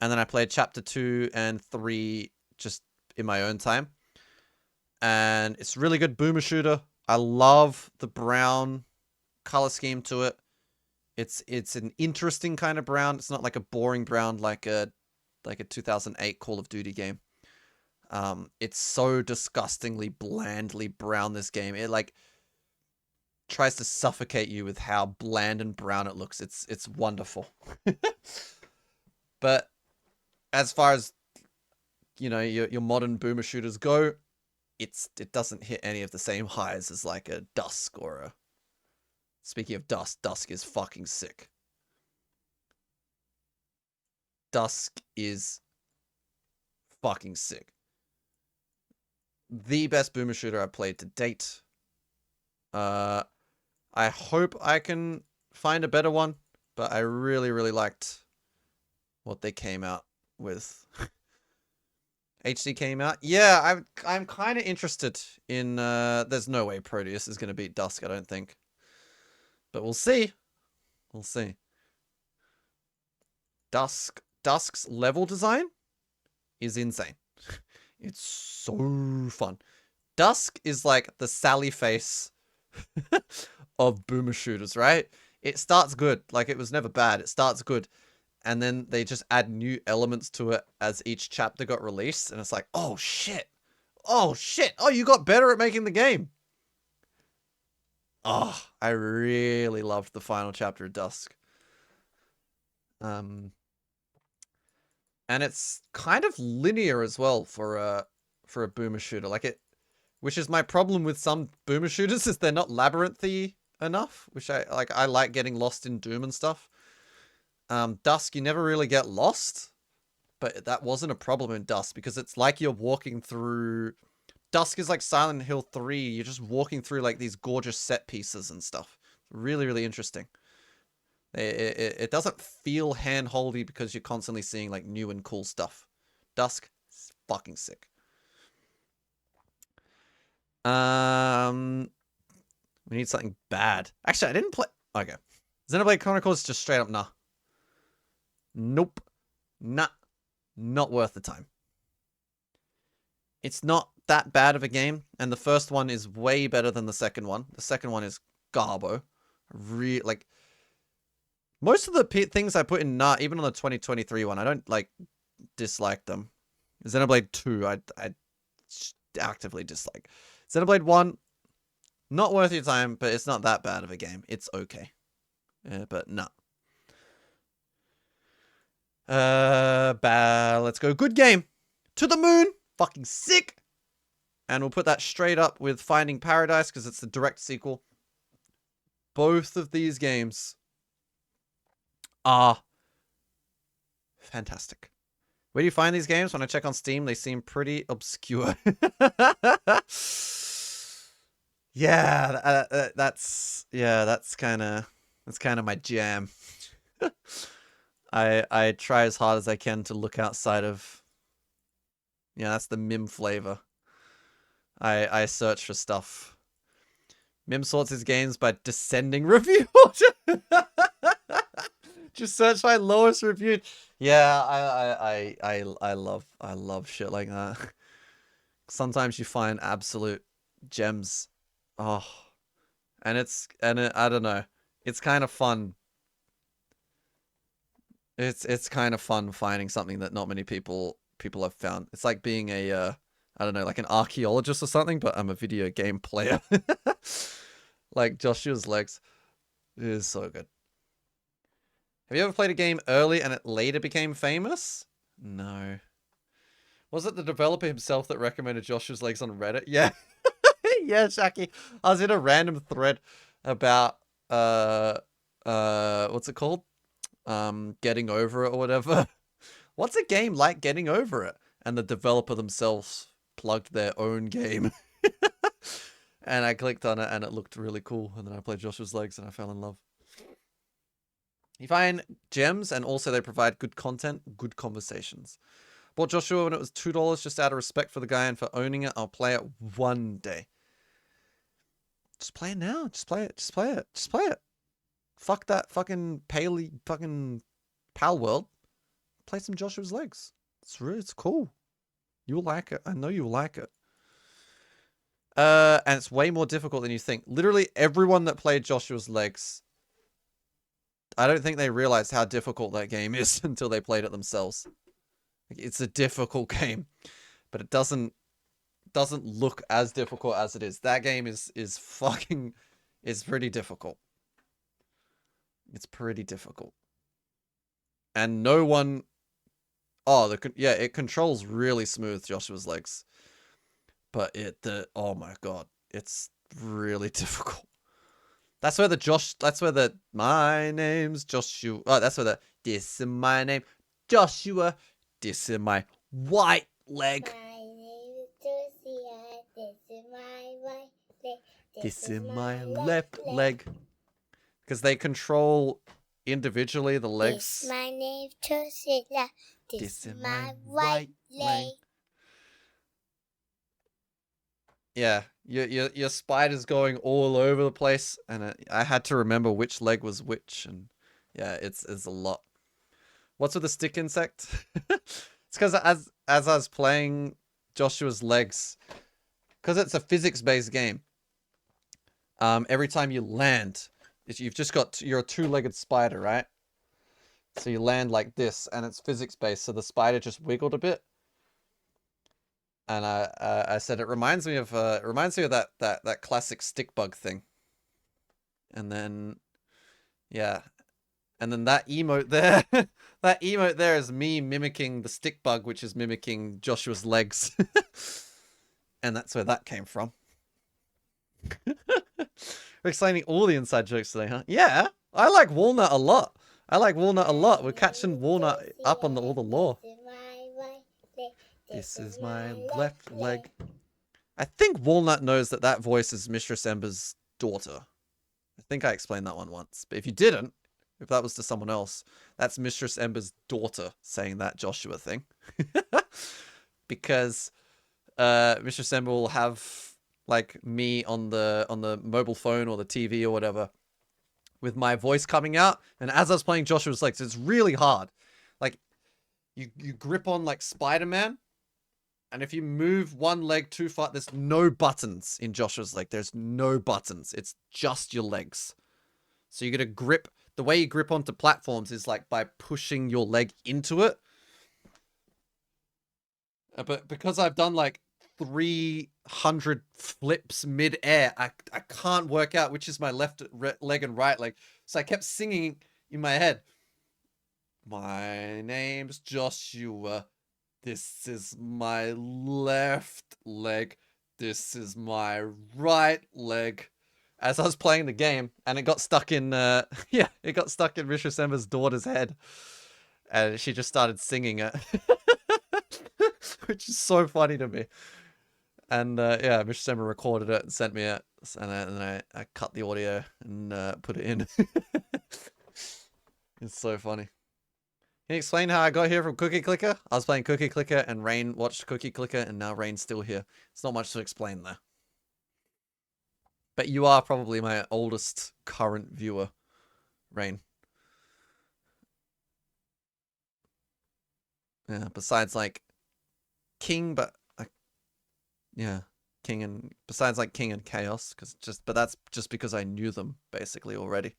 and then I played chapter 2 and 3 just in my own time. And it's really good boomer shooter. I love the brown color scheme to it. It's an interesting kind of brown. It's not like a boring brown like a 2008 Call of Duty game. It's so disgustingly blandly brown, this game. It like tries to suffocate you with how bland and brown it looks. It's wonderful. But as far as your modern boomer shooters go, it doesn't hit any of the same highs as like a Dusk or a. Speaking of Dusk is fucking sick. Dusk is fucking sick. The best boomer shooter I've played to date. I hope I can find a better one, but I really, really liked what they came out with. HD came out. Yeah, I'm kind of interested in. There's no way Proteus is going to beat Dusk, I don't think. But we'll see. We'll see. Dusk's level design is insane. It's so fun. Dusk is like the Sally face of boomer shooters, right? It starts good. Like, it was never bad. It starts good. And then they just add new elements to it as each chapter got released. And it's like, oh, shit. Oh, shit. Oh, you got better at making the game. Oh, I really loved the final chapter of Dusk. And it's kind of linear as well for a boomer shooter. Which is my problem with some boomer shooters, is they're not labyrinthy enough, which I like getting lost in Doom and stuff. Dusk, you never really get lost, but that wasn't a problem in Dusk because it's like you're walking through. Dusk is like Silent Hill 3. You're just walking through like these gorgeous set pieces and stuff. Really, really interesting. It doesn't feel hand-holdy because you're constantly seeing like new and cool stuff. Dusk is fucking sick. We need something bad. Actually, I didn't play. Okay, Xenoblade Chronicles just straight up nah. Nope, nah, not worth the time. It's not that bad of a game, and the first one is way better than the second one. The second one is garbo. Like, most of the things I put in nah, even on the 2023 one, I don't like dislike them. Xenoblade 2, I actively dislike. Xenoblade 1, not worth your time, but it's not that bad of a game. It's okay. But nah. Let's go. Good game. To the Moon. Fucking sick. And we'll put that straight up with Finding Paradise because it's the direct sequel. Both of these games are fantastic. Where do you find these games? When I check on Steam, they seem pretty obscure. Yeah, that's kind of my jam. I try as hard as I can to look outside of. Yeah, that's the Mim flavor. I search for stuff. Mim sorts his games by descending review order. Just search by lowest reviewed. Yeah, I love shit like that. Sometimes you find absolute gems. Oh, and I don't know. It's kind of fun. It's kind of fun finding something that not many people have found. It's like being a I don't know, like an archaeologist or something, but I'm a video game player. Like Joshua's Legs is so good. Have you ever played a game early and it later became famous? No. Was it the developer himself that recommended Joshua's Legs on Reddit? Yeah. Yeah, Shaki. I was in a random thread about what's it called? Getting Over It or whatever. What's a game like Getting Over It? And the developer themselves plugged their own game. And I clicked on it and it looked really cool. And then I played Joshua's Legs and I fell in love. You find gems and also they provide good content, good conversations. Bought Joshua when it was $2 just out of respect for the guy and for owning it. I'll play it one day. Just play it now. Just play it. Just play it. Just play it. Fuck that fucking fucking Pal World. Play some Joshua's Legs. It's cool. You'll like it. I know you'll like it. And it's way more difficult than you think. Literally everyone that played Joshua's Legs, I don't think they realized how difficult that game is until they played it themselves. It's a difficult game, but it doesn't look as difficult as it is. That game is pretty difficult. It's pretty difficult. And no one it controls really smooth, Joshua's Legs. But oh my god, it's really difficult. That's where my name's Joshua. Oh, that's where this is my name, Joshua. This is my white leg. My name is Joshua. This is my white leg. This is my left leg. Because they control individually the legs. This my name is Joshua. This is my white leg. Yeah, your spider's going all over the place, and I had to remember which leg was which, and yeah, it's a lot. What's with the stick insect? It's because as I was playing Joshua's Legs, because it's a physics-based game. Every time you land, you're a two-legged spider, right? So you land like this, and it's physics-based, so the spider just wiggled a bit. And I said it reminds me of that classic stick bug thing. And then, yeah, and then that emote there, that emote there is me mimicking the stick bug, which is mimicking Joshua's legs, and that's where that came from. We're explaining all the inside jokes today, huh? Yeah, I like Walnut a lot. We're catching Walnut up on all the lore. This is my left leg. I think Walnut knows that voice is Mistress Ember's daughter. I think I explained that one once. But if you didn't, if that was to someone else, that's Mistress Ember's daughter saying that Joshua thing. Because Mistress Ember will have like me on the mobile phone or the TV or whatever with my voice coming out. And as I was playing Joshua's Legs, it's really hard. Like you grip on like Spider-Man. And if you move one leg too far, there's no buttons in Joshua's Leg. There's no buttons. It's just your legs. So you're going to grip. The way you grip onto platforms is like by pushing your leg into it. But because I've done like 300 flips mid-air, I can't work out which is my left leg and right leg. So I kept singing in my head. My name's Joshua. This is my left leg. This is my right leg. As I was playing the game, and it got stuck in, it got stuck in Mistress Ember's daughter's head. And she just started singing it. which is so funny to me. And yeah, Mishima recorded it and sent me it, and then I cut the audio and put it in. It's so funny. Can you explain how I got here from Cookie Clicker? I was playing Cookie Clicker and Rain watched Cookie Clicker, and now Rain's still here. It's not much to explain there. But you are probably my oldest current viewer, Rain. Yeah, besides like King, but yeah, King and besides like King and Chaos, but that's just because I knew them basically already.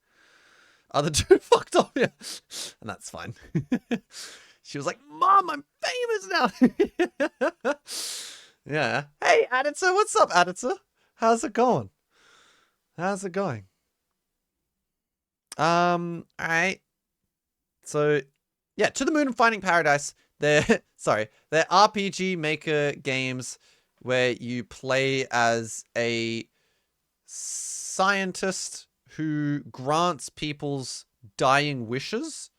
Other two fucked off, yeah, and that's fine. She was like, "Mom, I'm famous now." Yeah. Hey, Aditsa, what's up, Aditsa? How's it going? How's it going? Alright. So, yeah, To the Moon and Finding Paradise. They're they're RPG Maker games where you play as a scientist who grants people's dying wishes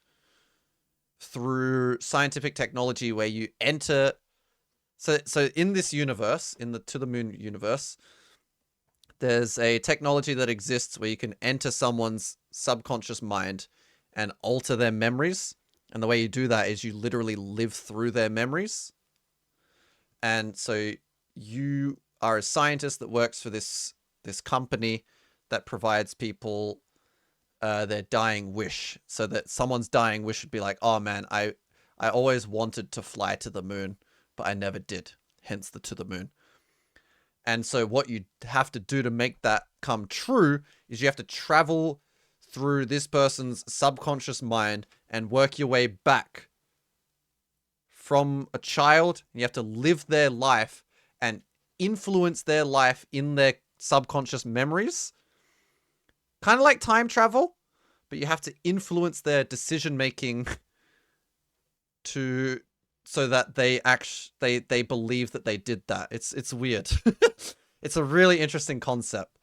through scientific technology where you enter. So in this universe, in the To the Moon universe, there's a technology that exists where you can enter someone's subconscious mind and alter their memories. And the way you do that is you literally live through their memories. And so you are a scientist that works for this company that provides people their dying wish. So that someone's dying wish would be like, oh man, I always wanted to fly to the moon, but I never did. Hence the To the Moon. And so what you have to do to make that come true is you have to travel through this person's subconscious mind and work your way back from a child. You have to live their life and influence their life in their subconscious memories. Kind of like time travel, but you have to influence their decision making so that they believe that they did that. It's weird. It's a really interesting concept.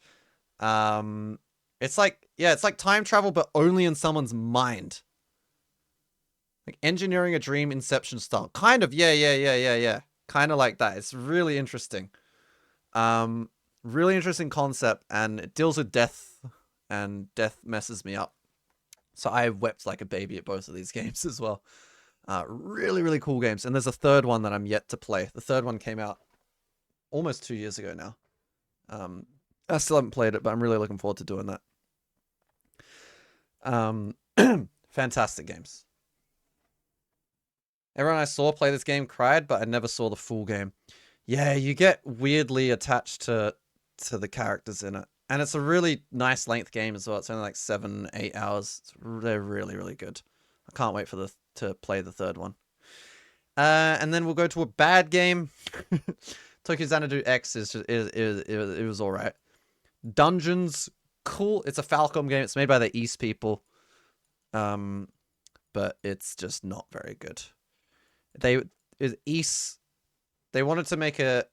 It's like time travel, but only in someone's mind. Like engineering a dream, Inception style. Kind of, yeah. Kind of like that. It's really interesting. Really interesting concept, and it deals with death, and death messes me up. So I wept like a baby at both of these games as well. Really, really cool games. And there's a third one that I'm yet to play. The third one came out almost 2 years ago now. I still haven't played it, but I'm really looking forward to doing that. Fantastic games. Everyone I saw play this game cried, but I never saw the full game. Yeah, you get weirdly attached to the characters in it. And it's a really nice length game as well. It's only like 7-8 hours. They're really, really good. I can't wait to play the third one. And then we'll go to a bad game. Tokyo Xanadu X it was all right. Dungeons, cool. It's a Falcom game. It's made by the East people, but it's just not very good. They wanted to make a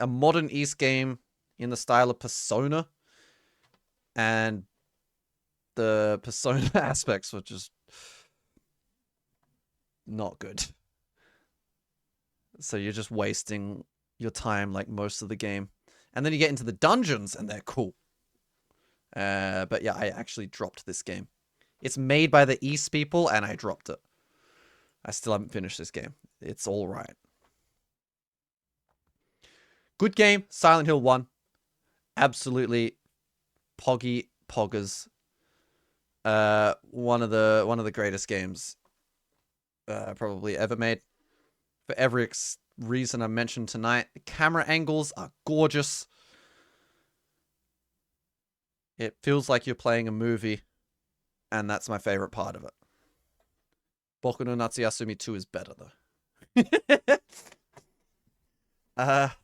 modern East game in the style of Persona, and the Persona aspects were just not good. So you're just wasting your time like most of the game. And then you get into the dungeons and they're cool. But yeah, I actually dropped this game. It's made by the East people and I dropped it. I still haven't finished this game. It's all right. Good game, Silent Hill 1. Absolutely poggers. One of the greatest games probably ever made. For every reason I mentioned tonight, the camera angles are gorgeous. It feels like you're playing a movie, and that's my favorite part of it. Boku no Natsuyasumi 2 is better though.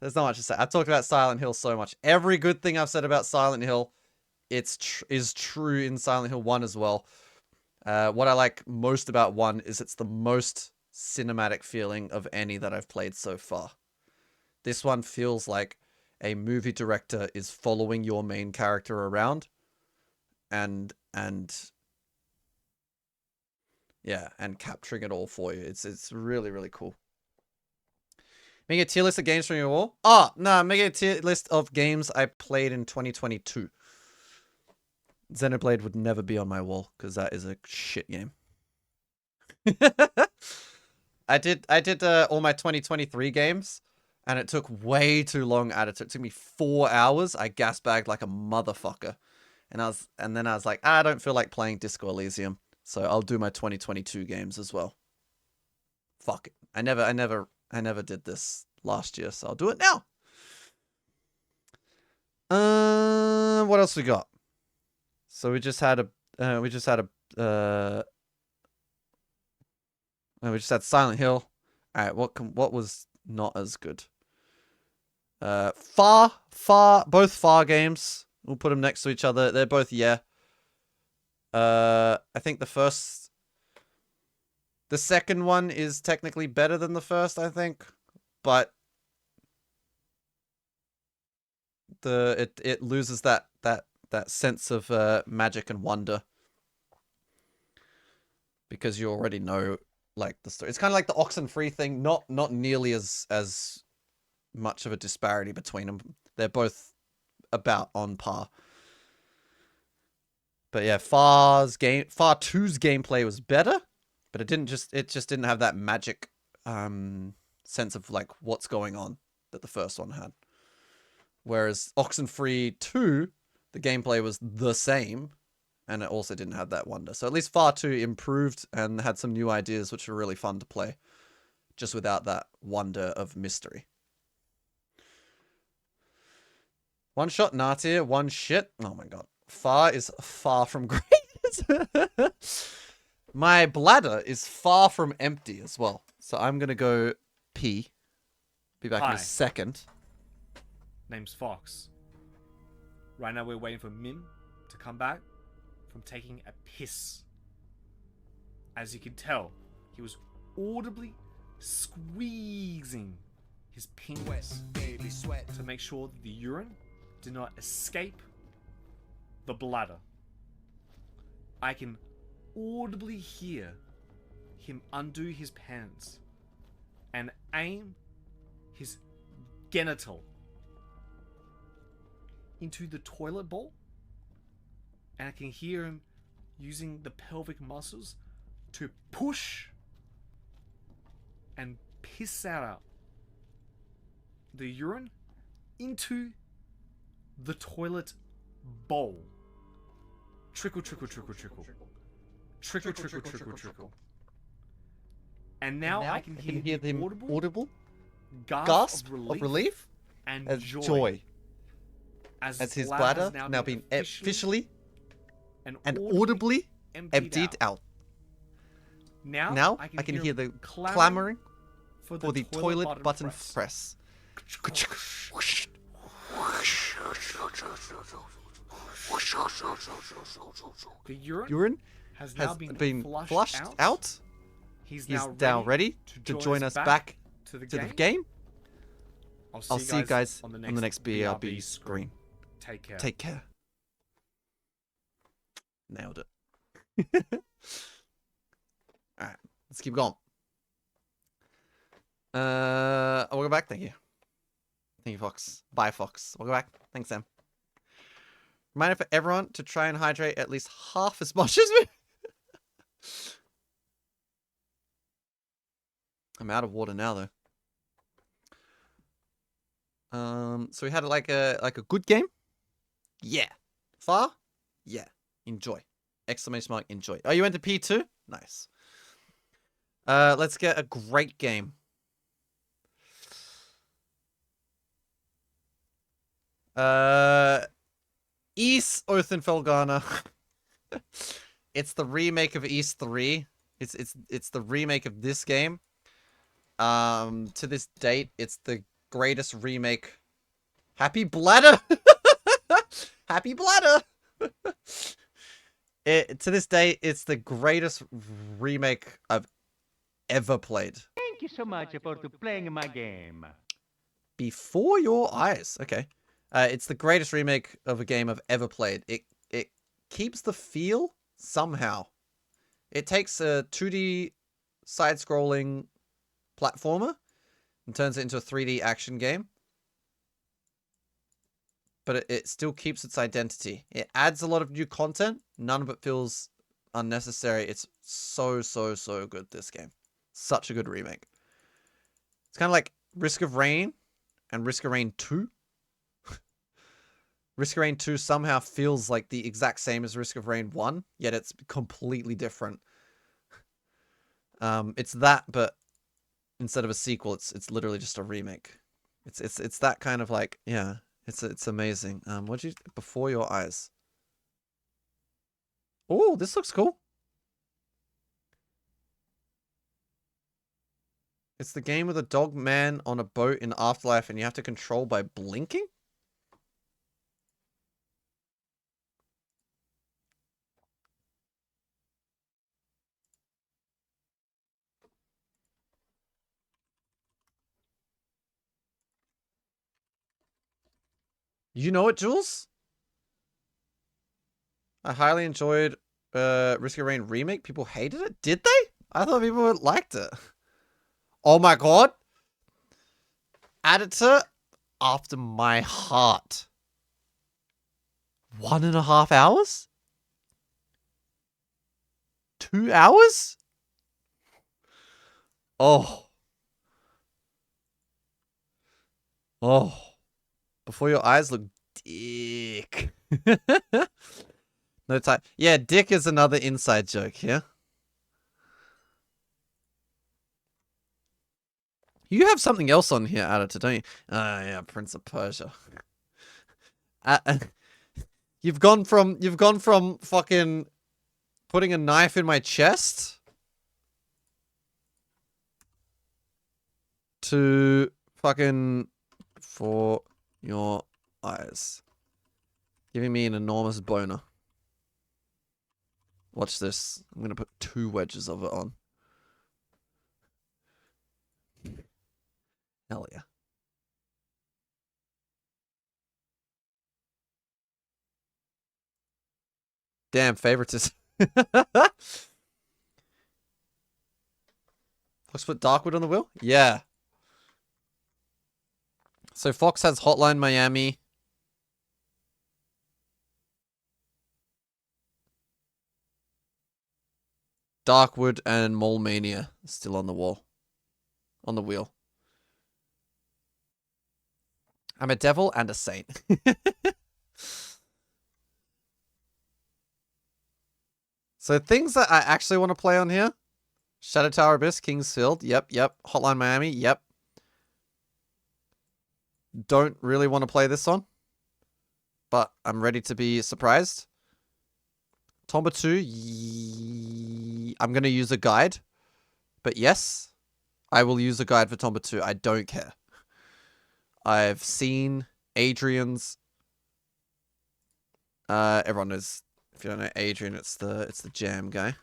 There's not much to say. I've talked about Silent Hill so much. Every good thing I've said about Silent Hill, is true in Silent Hill 1 as well. What I like most about 1 is it's the most cinematic feeling of any that I've played so far. This one feels like a movie director is following your main character around and Yeah, and capturing it all for you. It's really, really cool. Make a tier list of games from your wall. Oh, no, make a tier list of games I played in 2022. Xenoblade would never be on my wall because that is a shit game. I did all my 2023 games, and it took way too long at it. It took me 4 hours. I gas bagged like a motherfucker, and then I was like, I don't feel like playing Disco Elysium, so I'll do my 2022 games as well. Fuck it. I never did this last year, so I'll do it now. What else we got? So we just had Silent Hill. All right, what was not as good? Both Far games. We'll put them next to each other. They're both yeah. I think the second one is technically better than the first, I think, but it loses that sense of magic and wonder because you already know like the story. It's kind of like the Oxenfree thing, not nearly as much of a disparity between them. They're both about on par. But yeah, Far 2's gameplay was better, but it just didn't have that magic sense of like what's going on that the first one had. Whereas Oxenfree 2, the gameplay was the same, and it also didn't have that wonder. So at least Far 2 improved and had some new ideas which were really fun to play, just without that wonder of mystery. One shot Natia, one shit. Oh my god. Far is far from great. My bladder is far from empty as well. So I'm going to go pee. Be back in a second. Name's Fox. Right now we're waiting for Min to come back from taking a piss. As you can tell, he was audibly squeezing his penis to make sure that the urine did not escape the bladder. I can audibly hear him undo his pants and aim his genital into the toilet bowl, and I can hear him using the pelvic muscles to push and piss out the urine into the toilet bowl. Trickle, trickle, trickle, trickle. Trickle, trickle, trickle, trickle. And now I can hear the audible gasp of relief and joy. As his bladder has now been officially and audibly emptied out. Now I can hear the clamoring for the toilet button press. The urine has now been flushed out. He's now ready to join us back to the game. I'll see you guys on the next BRB screen. Take care. Nailed it. Alright, let's keep going. I'll go back. Thank you. Thank you, Fox. Bye, Fox. We'll go back. Thanks, Sam. Reminder for everyone to try and hydrate at least half as much as me. I'm out of water now, though. So we had like a good game. Yeah. Far? Yeah. Enjoy. Exclamation mark, enjoy. Oh, you went to P2? Nice. Let's get a great game. Ys Othenfelgana. It's the remake of Ys 3. It's the remake of this game. To this date, it's the greatest remake. Happy bladder. Happy bladder. To this day, it's the greatest remake I've ever played. Thank you so much for playing my game. Before your eyes. Okay. It's the greatest remake of a game I've ever played. It keeps the feel somehow. It takes a 2D side-scrolling platformer and turns it into a 3D action game. But it still keeps its identity. It adds a lot of new content. None of it feels unnecessary. It's so good, this game. Such a good remake. It's kind of like Risk of Rain and Risk of Rain 2. Risk of Rain 2 somehow feels like the exact same as Risk of Rain 1, yet it's completely different. It's that, but instead of a sequel, it's literally just a remake. It's that kind of like, yeah, it's amazing. What'd you Before Your Eyes? Oh, this looks cool. It's the game with a dog man on a boat in Afterlife and you have to control by blinking? You know it, Jules? I highly enjoyed Risk of Rain remake. People hated it? Did they? I thought people liked it. Oh my god. Add it to After My Heart. 1.5 hours? 2 hours? Oh. Oh. Before Your Eyes look dick. No time. Yeah, dick is another inside joke, yeah? You have something else on here added to, don't you? Yeah, Prince of Persia. You've gone from fucking putting a knife in my chest to fucking For Your Eyes. Giving me an enormous boner. Watch this. I'm gonna put 2 wedges of it on. Hell yeah. Damn, favoritism. Fox put Darkwood on the wheel? Yeah. So Fox has Hotline Miami. Darkwood and Mole Mania still on the wall. On the wheel. I'm a devil and a saint. So things that I actually want to play on here. Shadow Tower Abyss, King's Field. Yep. Hotline Miami. Yep. Don't really want to play this one. But I'm ready to be surprised. Tomba 2. I'm going to use a guide. But yes, I will use a guide for Tomba 2. I don't care. I've seen Adrian's. Everyone knows. If you don't know Adrian, it's the jam guy.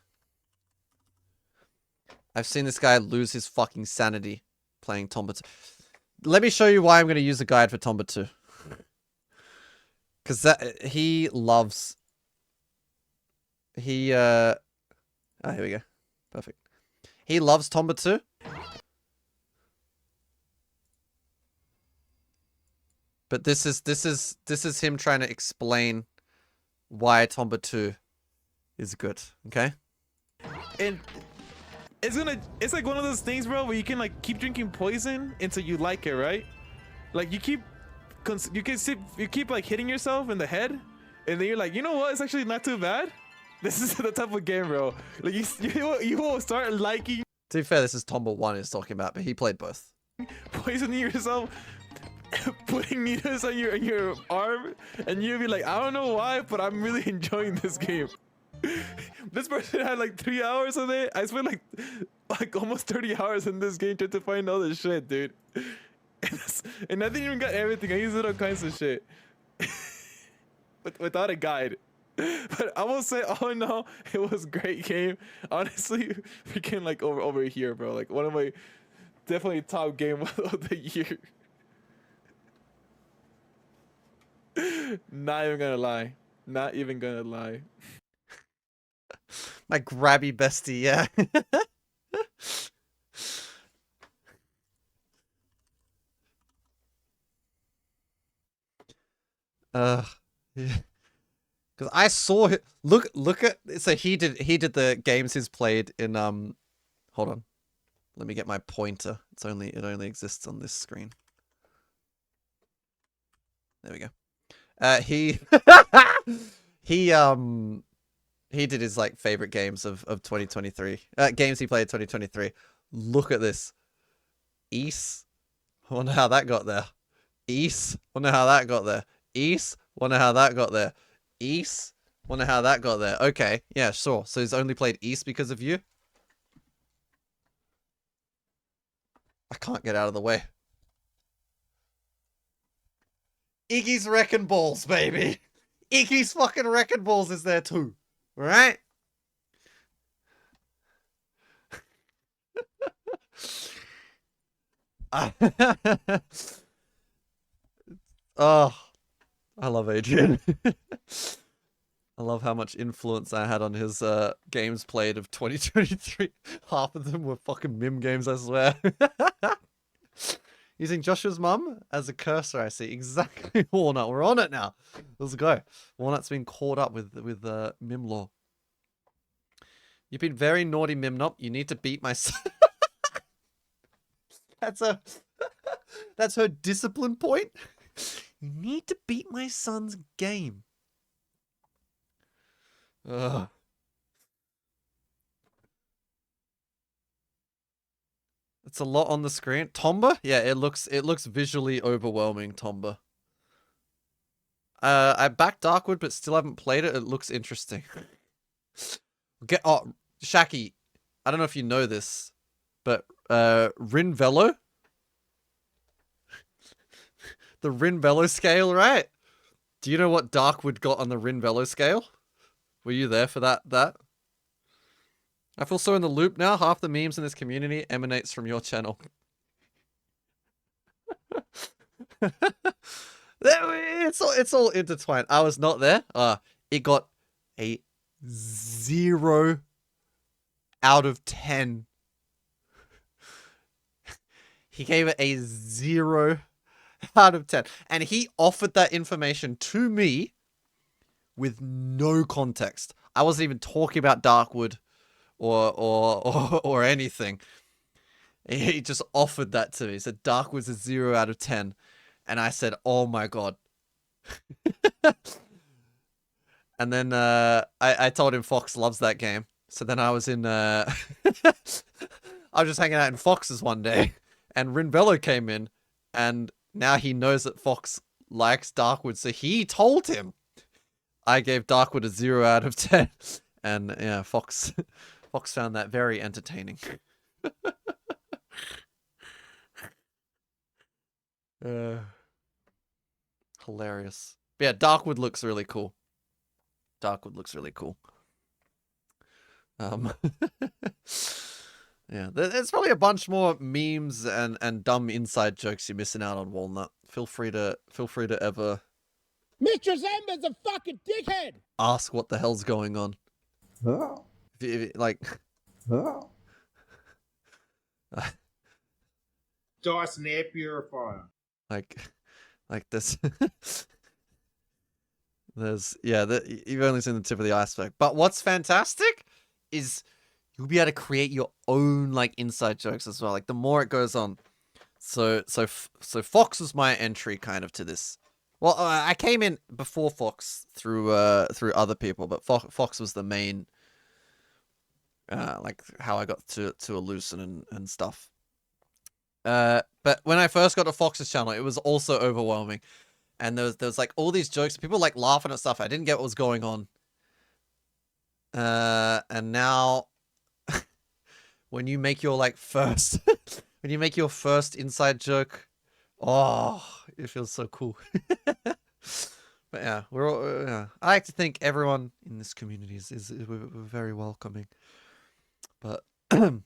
I've seen this guy lose his fucking sanity playing Tomba 2. Let me show you why I'm going to use a guide for Tomba 2. Because he loves... here we go. Perfect. He loves Tomba 2. But this is him trying to explain why Tomba 2 is good, okay? And it's like one of those things, bro, where you can like keep drinking poison until you like it, right? Like you keep like hitting yourself in the head, and then you're like, you know what? It's actually not too bad. This is the type of game, bro. Like you will start liking. To be fair, this is Tomba 1 he's talking about, but he played both. Poisoning yourself, putting needles on your arm, and you'll be like, I don't know why, but I'm really enjoying this game. This person had like 3 hours of it. I spent like almost 30 hours in this game trying to find all this shit, dude. And I didn't even got everything. I used all kinds of shit. But without a guide. But I will say, oh no, it was a great game. Honestly, freaking like over here, bro. Like one of my definitely top game of the year. Not even gonna lie. Not even gonna lie. My grabby bestie, yeah. Yeah. Because I saw it. Look at. So he did the games he's played in. Hold on. Let me get my pointer. It only exists on this screen. There we go. He he he did his like favorite games of 2023. Games he played 2023. Look at this. East. I wonder how that got there. East. Wonder how that got there. East. Wonder how that got there. East. Wonder how that got there. Okay. Yeah, sure. So he's only played East because of you? I can't get out of the way. Iggy's Wrecking Balls, baby. Iggy's fucking Wrecking Balls is there too. Right? Oh, I love Adrian. I love how much influence I had on his games played of 2023. Half of them were fucking meme games, I swear. Using Joshua's mum as a cursor, I see. Exactly, Walnut. We're on it now. Let's go. Walnut's been caught up with meme law. You've been very naughty, Mimnop. You need to beat my son. That's her discipline point. You need to beat my son's game. Ugh. It's a lot on the screen. Tomba? Yeah, it looks visually overwhelming, Tomba. I backed Darkwood, but still haven't played it. It looks interesting. Shaki, I don't know if you know this, but Rinvelo? The Rinvelo scale, right? Do you know what Darkwood got on the Rinvelo scale? Were you there for that? I feel so in the loop now. Half the memes in this community emanates from your channel. It's all intertwined. I was not there. It got a 0 out of 10. He gave it a 0 out of 10. And he offered that information to me with no context. I wasn't even talking about Darkwood or anything. He just offered that to me. He said Darkwood's a 0 out of 10. And I said, oh my god. And then I told him Fox loves that game. So then I was in I was just hanging out in Fox's one day, and Rinvello came in, and now he knows that Fox likes Darkwood, so he told him I gave Darkwood a 0 out of 10. And yeah, Fox found that very entertaining. Hilarious. But yeah, Darkwood looks really cool. Darkwood looks really cool. Yeah, there's probably a bunch more memes and dumb inside jokes you're missing out on, Walnut. Feel free to ever Mr. Zemba's a fucking dickhead! ask what the hell's going on. Oh. Like Oh. Dyson air purifier. like this. You've only seen the tip of the iceberg. But what's fantastic is you'll be able to create your own like inside jokes as well. Like the more it goes on. So Fox was my entry kind of to this. Well, I came in before Fox through other people, but Fox was the main like how I got to Elucin and stuff. But when I first got to Fox's channel, it was also overwhelming. And there was like all these jokes, people like laughing at stuff. I didn't get what was going on. And now when you make your like first when you make your first inside joke, oh, it feels so cool. But yeah, we're all, I like to think everyone in this community is we're very welcoming. But from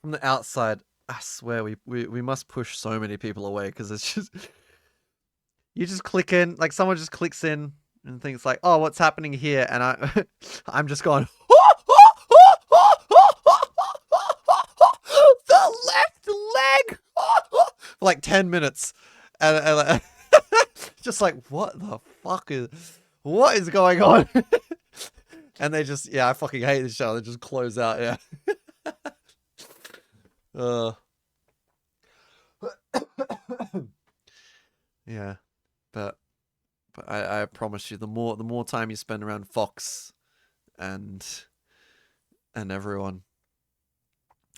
the outside, I swear we must push so many people away, because it's just you just click in, like someone just clicks in and thinks like, oh, what's happening here? And I'm just going, like 10 minutes. And like, just like, what is going on? And they just, yeah, I fucking hate this show. They just close out, yeah. Yeah, but I promise you, the more time you spend around Fox and everyone,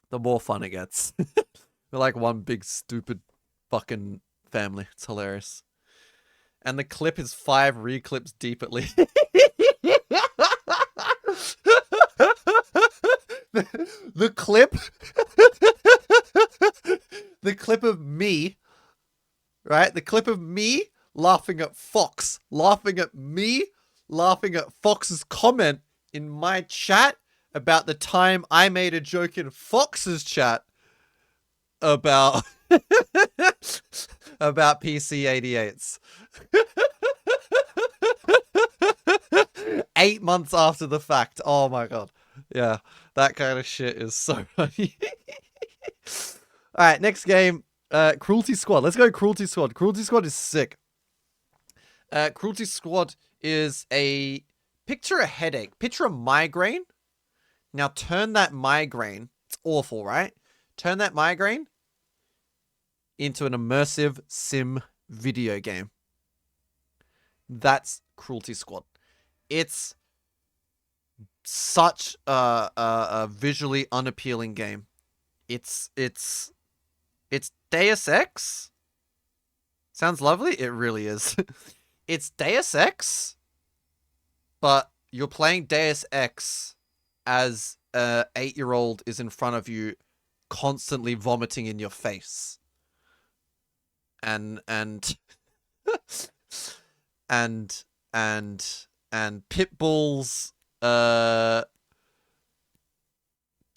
the more fun it gets. We're like one big stupid fucking family. It's hilarious. And the clip is 5 reclips deep at least. the clip the clip of me, right? The clip of me laughing at Fox, laughing at Fox's comment in my chat about the time I made a joke in Fox's chat about about PC-88s. 8 months after the fact. Oh my god. Yeah, that kind of shit is so funny. Alright, next game. Cruelty Squad. Let's go Cruelty Squad. Cruelty Squad is sick. Cruelty Squad is a... Picture a headache. Picture a migraine. Now turn that migraine... It's awful, right? Turn that migraine into an immersive sim video game. That's Cruelty Squad. It's such a visually unappealing game. It's Deus Ex. Sounds lovely. It really is. It's Deus Ex, but you're playing Deus Ex as a 8-year-old is in front of you, constantly vomiting in your face, and pit bulls Can't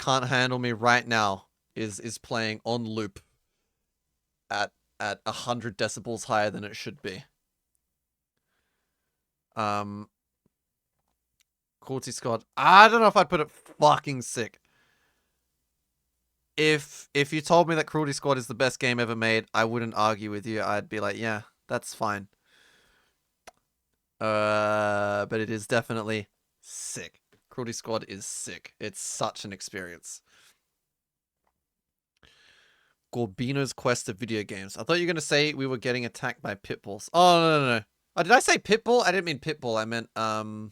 Handle Me Right Now is playing on loop at 100 decibels higher than it should be. Cruelty Squad. I don't know if I'd put it fucking sick. If you told me that Cruelty Squad is the best game ever made, I wouldn't argue with you. I'd be like, yeah, that's fine. But it is definitely sick. Cruelty Squad is sick. It's such an experience. Gorbino's Quest of Video Games. I thought you were going to say we were getting attacked by pitbulls. Oh, no. Oh, did I say pitbull? I didn't mean pitbull. I meant, the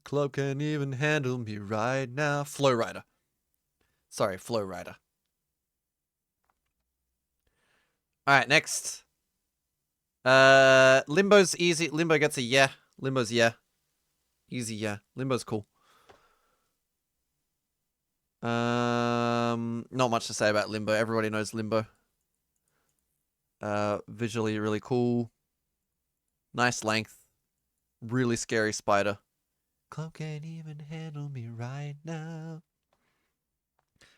club can't even handle me right now. Flow Rider. Sorry, Flow Rider. Alright, next. Limbo's easy. Limbo gets a yeah. Limbo's yeah. Easy yeah. Limbo's cool. Not much to say about Limbo. Everybody knows Limbo. Visually really cool. Nice length. Really scary spider. Club can't even handle me right now.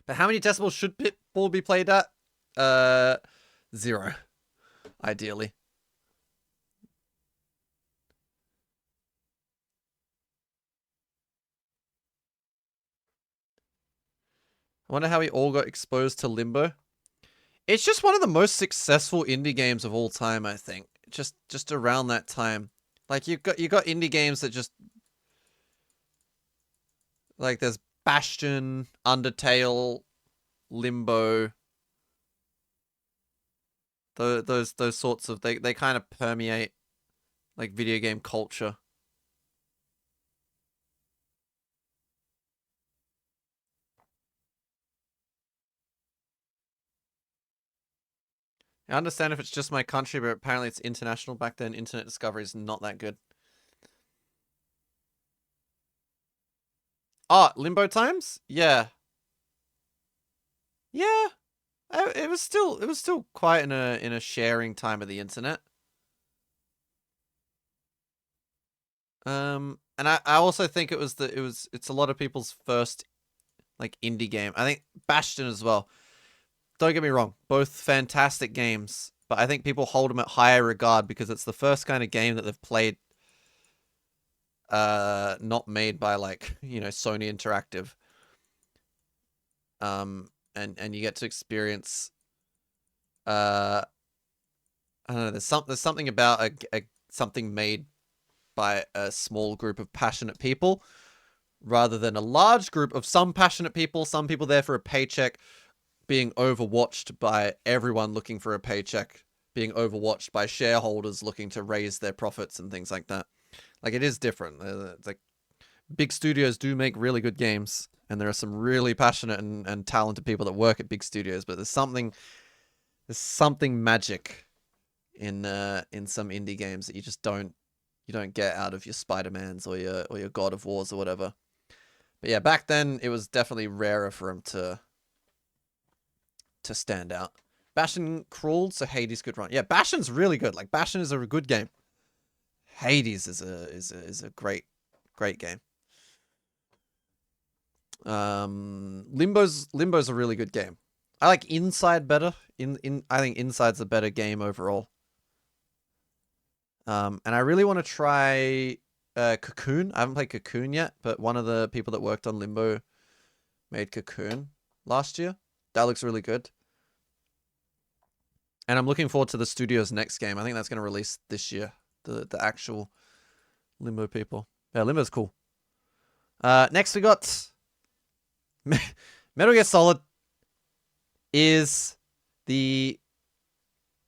But how many decibels should Pitbull be played at? 0. Ideally. I wonder how we all got exposed to Limbo. It's just one of the most successful indie games of all time, I think. Just around that time. Like you got indie games that just like there's Bastion, Undertale, Limbo. Those sorts of they kind of permeate like video game culture. I understand if it's just my country, but apparently it's international. Back then, internet discovery is not that good. Oh, Limbo times? Yeah. Yeah. It was still quite in a sharing time of the internet. And I also think it's a lot of people's first like indie game. I think Bastion as well. Don't get me wrong, both fantastic games, but I think people hold them at higher regard because it's the first kind of game that they've played not made by like, Sony Interactive. and you get to experience. I don't know. There's something about something made by a small group of passionate people, rather than a large group of some passionate people. Some people there for a paycheck, being overwatched by everyone looking for a paycheck, being overwatched by shareholders looking to raise their profits and things like that. Like, it is different. It's like big studios do make really good games, and there are some really passionate and talented people that work at big studios, but there's something magic in some indie games that you don't get out of your Spider-Mans or your God of Wars or whatever. But yeah, back then it was definitely rarer for him to stand out. Bastion crawled, so Hades could run. Yeah, Bastion's really good. Like, Bastion is a good game. Hades is a great game. Limbo's a really good game. I like Inside better. I think Inside's a better game overall. And I really want to try Cocoon. I haven't played Cocoon yet, but one of the people that worked on Limbo made Cocoon last year. That looks really good. And I'm looking forward to the studio's next game. I think that's going to release this year. The actual Limbo people. Yeah, Limbo's cool. Next we got Metal Gear Solid is the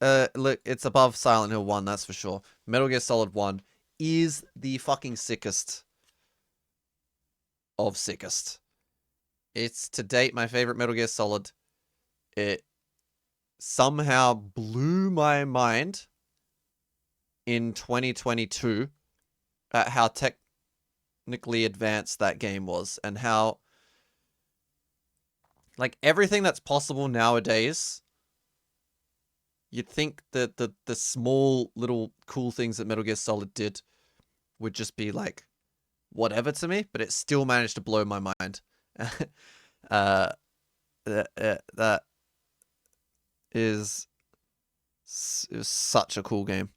look, it's above Silent Hill 1, that's for sure. Metal Gear Solid 1 is the fucking sickest of sickest. It's to date my favorite Metal Gear Solid. It somehow blew my mind in 2022 at how technically advanced that game was, and how, like, everything that's possible nowadays, you'd think that the small little cool things that Metal Gear Solid did would just be like whatever to me, but it still managed to blow my mind. That is, it was such a cool game.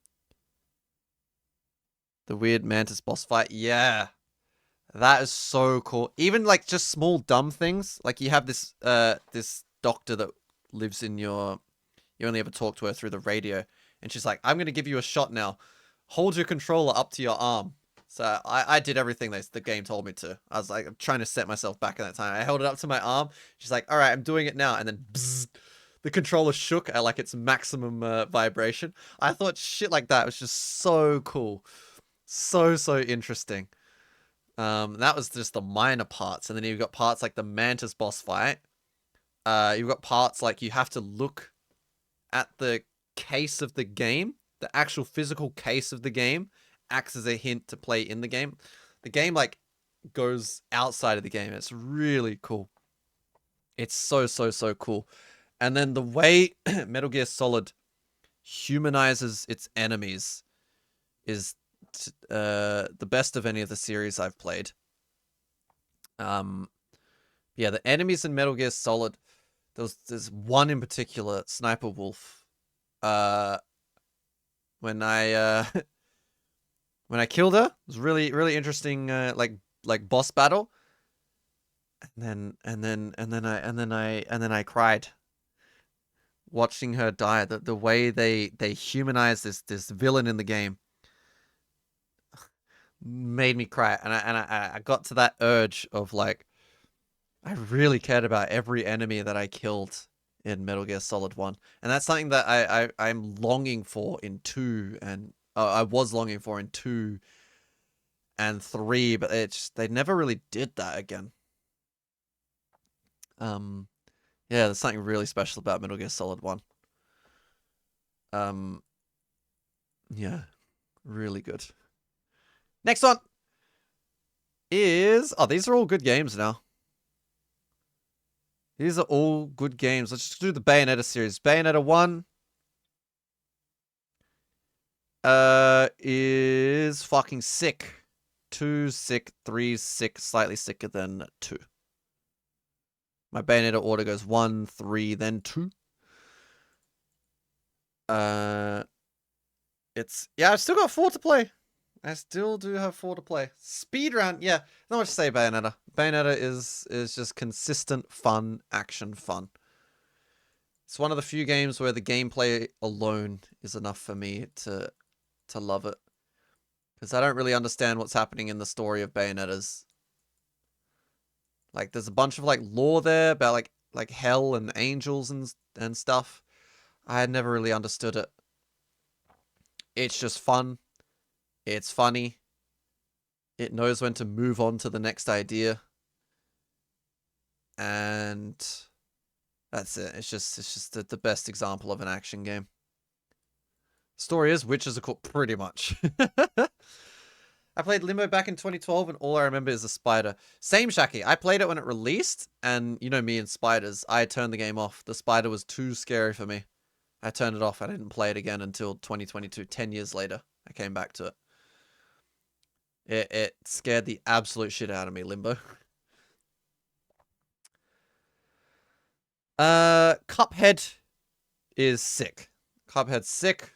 The weird Mantis boss fight, yeah, that is so cool. Even like just small dumb things, like you have this this doctor that lives in your, you only ever talk to her through the radio, and she's like, I'm gonna give you a shot now. Hold your controller up to your arm. So I did everything the game told me to. I was like, I'm trying to set myself back at that time. I held it up to my arm. She's like, all right, I'm doing it now. And then bzzz, the controller shook at like its maximum vibration. I thought shit like that was just so cool. So interesting. That was just the minor parts. And then you've got parts like the Mantis boss fight. You've got parts like you have to look at the case of the game. The actual physical case of the game acts as a hint to play in the game. The game like goes outside of the game. It's really cool. It's so cool. And then the way Metal Gear Solid humanizes its enemies is the best of any of the series I've played. Yeah, the enemies in Metal Gear Solid, there's one in particular, Sniper Wolf. When I when I killed her, it was really interesting like boss battle. And then I cried watching her die. The way they humanize this villain in the game made me cry. And I got to that urge of like, I really cared about every enemy that I killed in Metal Gear Solid 1. And that's something that I'm longing for in 2, and I was longing for in 2 and 3, but they never really did that again. Yeah, there's something really special about Metal Gear Solid 1. Yeah, really good. Next one is, oh, these are all good games now. These are all good games. Let's just do the Bayonetta series. Bayonetta 1 is fucking sick. 2 sick, 3 sick, slightly sicker than 2. My Bayonetta order goes 1, 3, then 2. It's, yeah, I've still got 4 to play. I still do have 4 to play. Speedrun, yeah. Not much to say Bayonetta. Bayonetta is just consistent fun, action fun. It's one of the few games where the gameplay alone is enough for me to love it. Because I don't really understand what's happening in the story of Bayonetta's. Like, there's a bunch of, like, lore there about, like hell and angels and stuff. I had never really understood it. It's just fun. It's funny. It knows when to move on to the next idea. And that's it. It's just the best example of an action game. Story is witches are cool, pretty much. I played Limbo back in 2012, and all I remember is a spider. Same, Shaki. I played it when it released, and you know me and spiders. I turned the game off. The spider was too scary for me. I turned it off. I didn't play it again until 2022. 10 years later, I came back to it. It scared the absolute shit out of me, Limbo. Cuphead is sick. Cuphead's sick.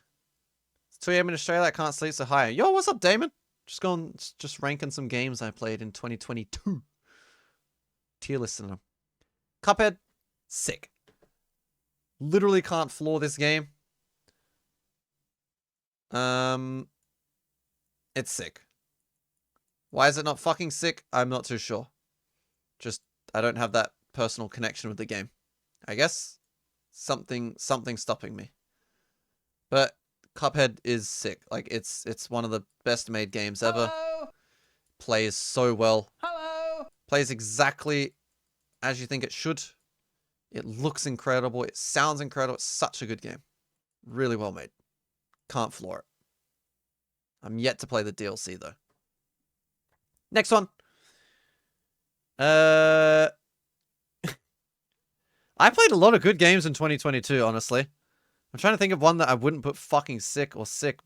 It's 2 a.m. in Australia. I can't sleep, so hi. Yo, what's up, Damon? Just ranking some games I played in 2022. Tier listing them. Cuphead, sick. Literally can't floor this game. It's sick. Why is it not fucking sick? I'm not too sure. Just, I don't have that personal connection with the game. I guess something stopping me. But Cuphead is sick. Like, it's one of the best made games ever. Hello? Plays so well. Hello? Plays exactly as you think it should. It looks incredible. It sounds incredible. It's such a good game. Really well made. Can't floor it. I'm yet to play the DLC though. Next one. I played a lot of good games in 2022, honestly. I'm trying to think of one that I wouldn't put fucking sick,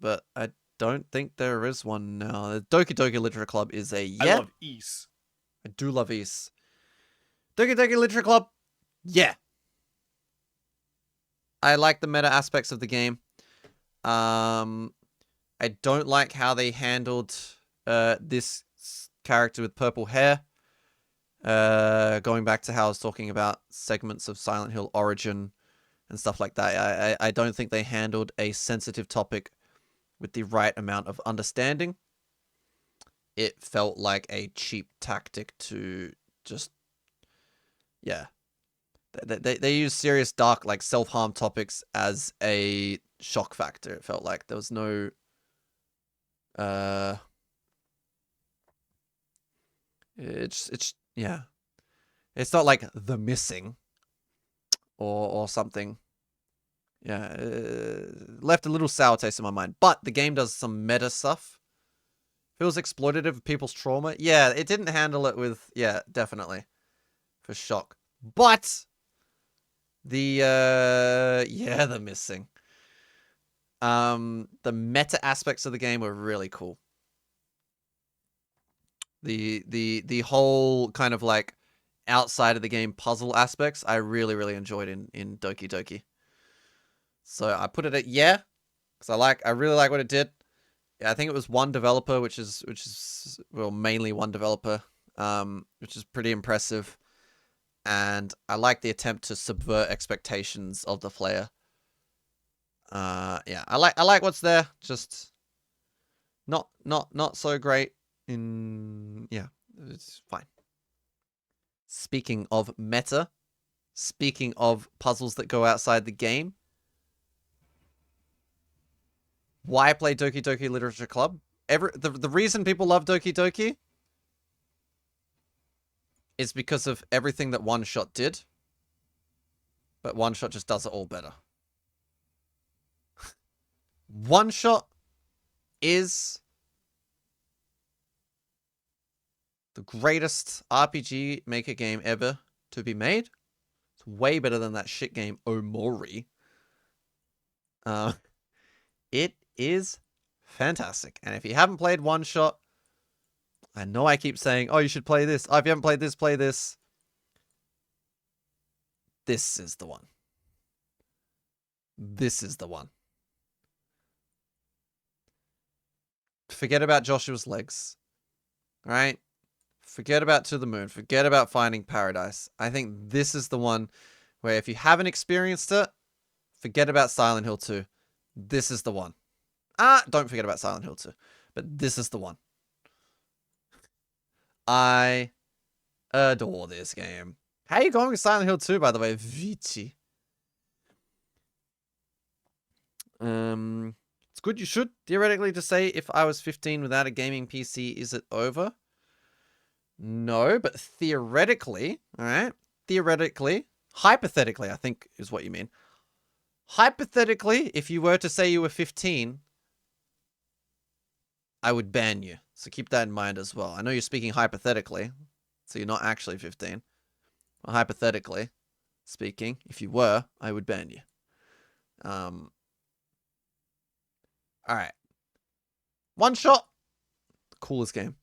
but I don't think there is one now. The Doki Doki Literature Club is a yeah. I love East. I do love East. Doki Doki Literature Club, yeah. I like the meta aspects of the game. I don't like how they handled this character with purple hair. Going back to how I was talking about segments of Silent Hill Origin and stuff like that. I don't think they handled a sensitive topic with the right amount of understanding. It felt like a cheap tactic to just, yeah. They use serious dark, like, self-harm topics as a shock factor. It felt like there was no it's yeah. It's not like The Missing or something. Yeah, left a little sour taste in my mind. But the game does some meta stuff. Feels exploitative of people's trauma. Yeah, it didn't handle it with, yeah, definitely. For shock. But the The Missing. The meta aspects of the game were really cool. The whole kind of like outside of the game puzzle aspects I really enjoyed in Doki Doki. So I put it at yeah, because I really like what it did. Yeah, I think it was one developer, which is well, mainly one developer, which is pretty impressive. And I like the attempt to subvert expectations of the player. Yeah, I like what's there, just not so great in, yeah, it's fine. Speaking of meta, speaking of puzzles that go outside the game, why play Doki Doki Literature Club? The reason people love Doki Doki is because of everything that One Shot did, but One Shot just does it all better. One Shot is the greatest RPG maker game ever to be made. It's way better than that shit game Omori. It is fantastic. And if you haven't played One Shot, I know I keep saying, oh, you should play this. Oh, if you haven't played this, play this. This is the one. This is the one. Forget about Joshua's legs. Right? Forget about To the Moon. Forget about Finding Paradise. I think this is the one where if you haven't experienced it, forget about Silent Hill 2. This is the one. Don't forget about Silent Hill 2. But this is the one. I adore this game. How are you going with Silent Hill 2, by the way? Vici. It's good you should. Theoretically, to say if I was 15 without a gaming PC, is it over? No, but theoretically, alright? Theoretically, hypothetically, I think is what you mean. Hypothetically, if you were to say you were 15, I would ban you. So keep that in mind as well. I know you're speaking hypothetically, so you're not actually 15. Well, hypothetically speaking, if you were, I would ban you. Alright. One Shot. Coolest game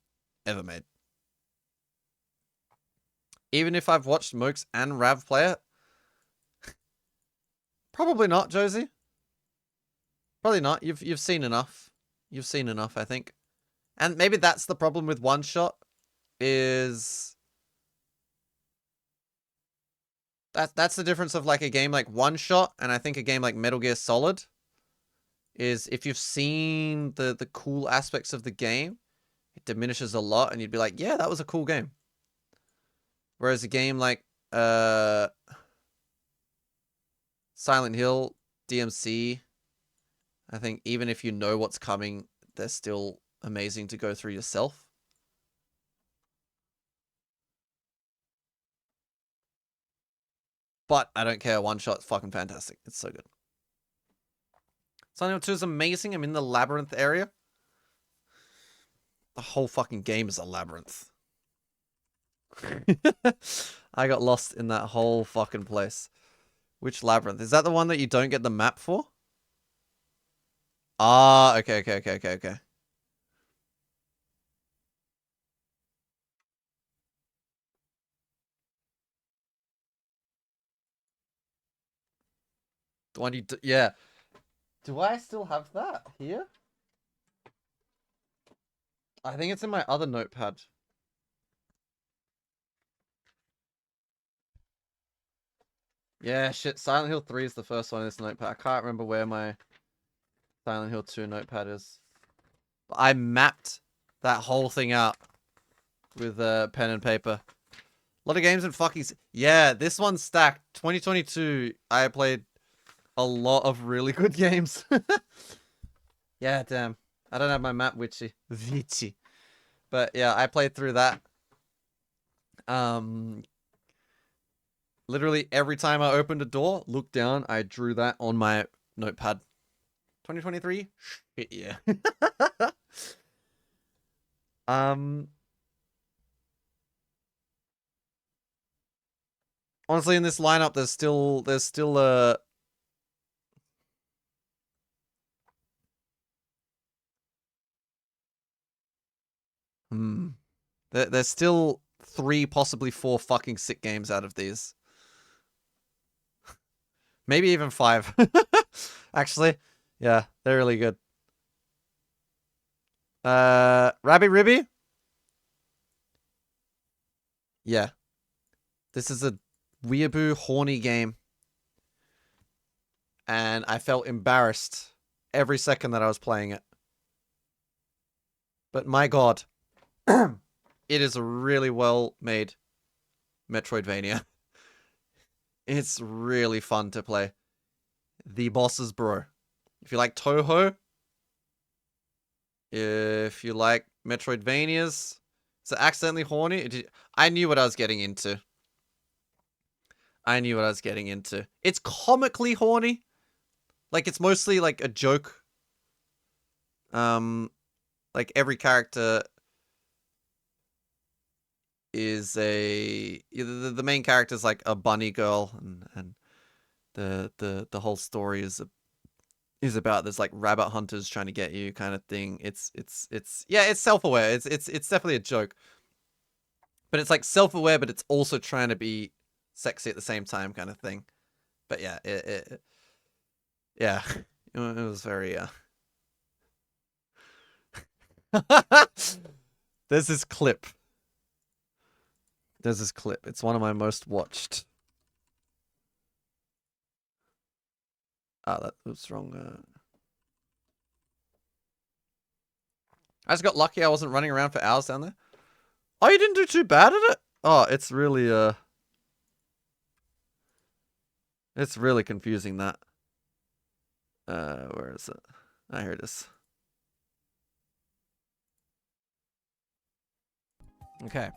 ever made. Even if I've watched Mokes and Rav play it. Probably not, Josie. Probably not. You've seen enough. You've seen enough, I think. And maybe that's the problem with One Shot. Is that's the difference of like a game like One Shot and I think a game like Metal Gear Solid. Is if you've seen the cool aspects of the game, it diminishes a lot and you'd be like, yeah, that was a cool game. Whereas a game like Silent Hill, DMC, I think even if you know what's coming, they're still amazing to go through yourself. But I don't care, One Shot's fucking fantastic. It's so good. Silent Hill 2 is amazing. I'm in the labyrinth area. The whole fucking game is a labyrinth. I got lost in that whole fucking place. Which labyrinth? Is that the one that you don't get the map for? Ah, okay. The one you yeah. Do I still have that here? I think it's in my other notepad. Yeah, shit. Silent Hill 3 is the first one in this notepad. I can't remember where my Silent Hill 2 notepad is. But I mapped that whole thing out with pen and paper. A lot of games in fucking... Yeah, this one's stacked. 2022, I played a lot of really good games. Yeah, damn. I don't have my map witchy. Vici. But yeah, I played through that. Literally every time I opened a door, looked down, I drew that on my notepad. 2023? Shit, yeah. Honestly, in this lineup, there's still a... There's still 3, possibly 4 fucking sick games out of these. Maybe even 5. Actually, yeah, they're really good. Rabby Ribby? Yeah. This is a weeaboo horny game. And I felt embarrassed every second that I was playing it. But my god. It is a really well made Metroidvania. It's really fun to play. The bosses, bro. If you like Toho, if you like Metroidvanias, is it accidentally horny? I knew what I was getting into. It's comically horny. Like, it's mostly like a joke. Like every character is the main character is like a bunny girl, and the whole story is about this like rabbit hunters trying to get you kind of thing. It's yeah, it's self-aware. It's definitely a joke. But it's like self-aware, but it's also trying to be sexy at the same time kind of thing. But yeah, yeah, it was very There's this clip. It's one of my most watched. Ah, that was wrong. I just got lucky I wasn't running around for hours down there. Oh, you didn't do too bad at it? Oh, it's really confusing, that. Where is it? Ah, here it is. Okay.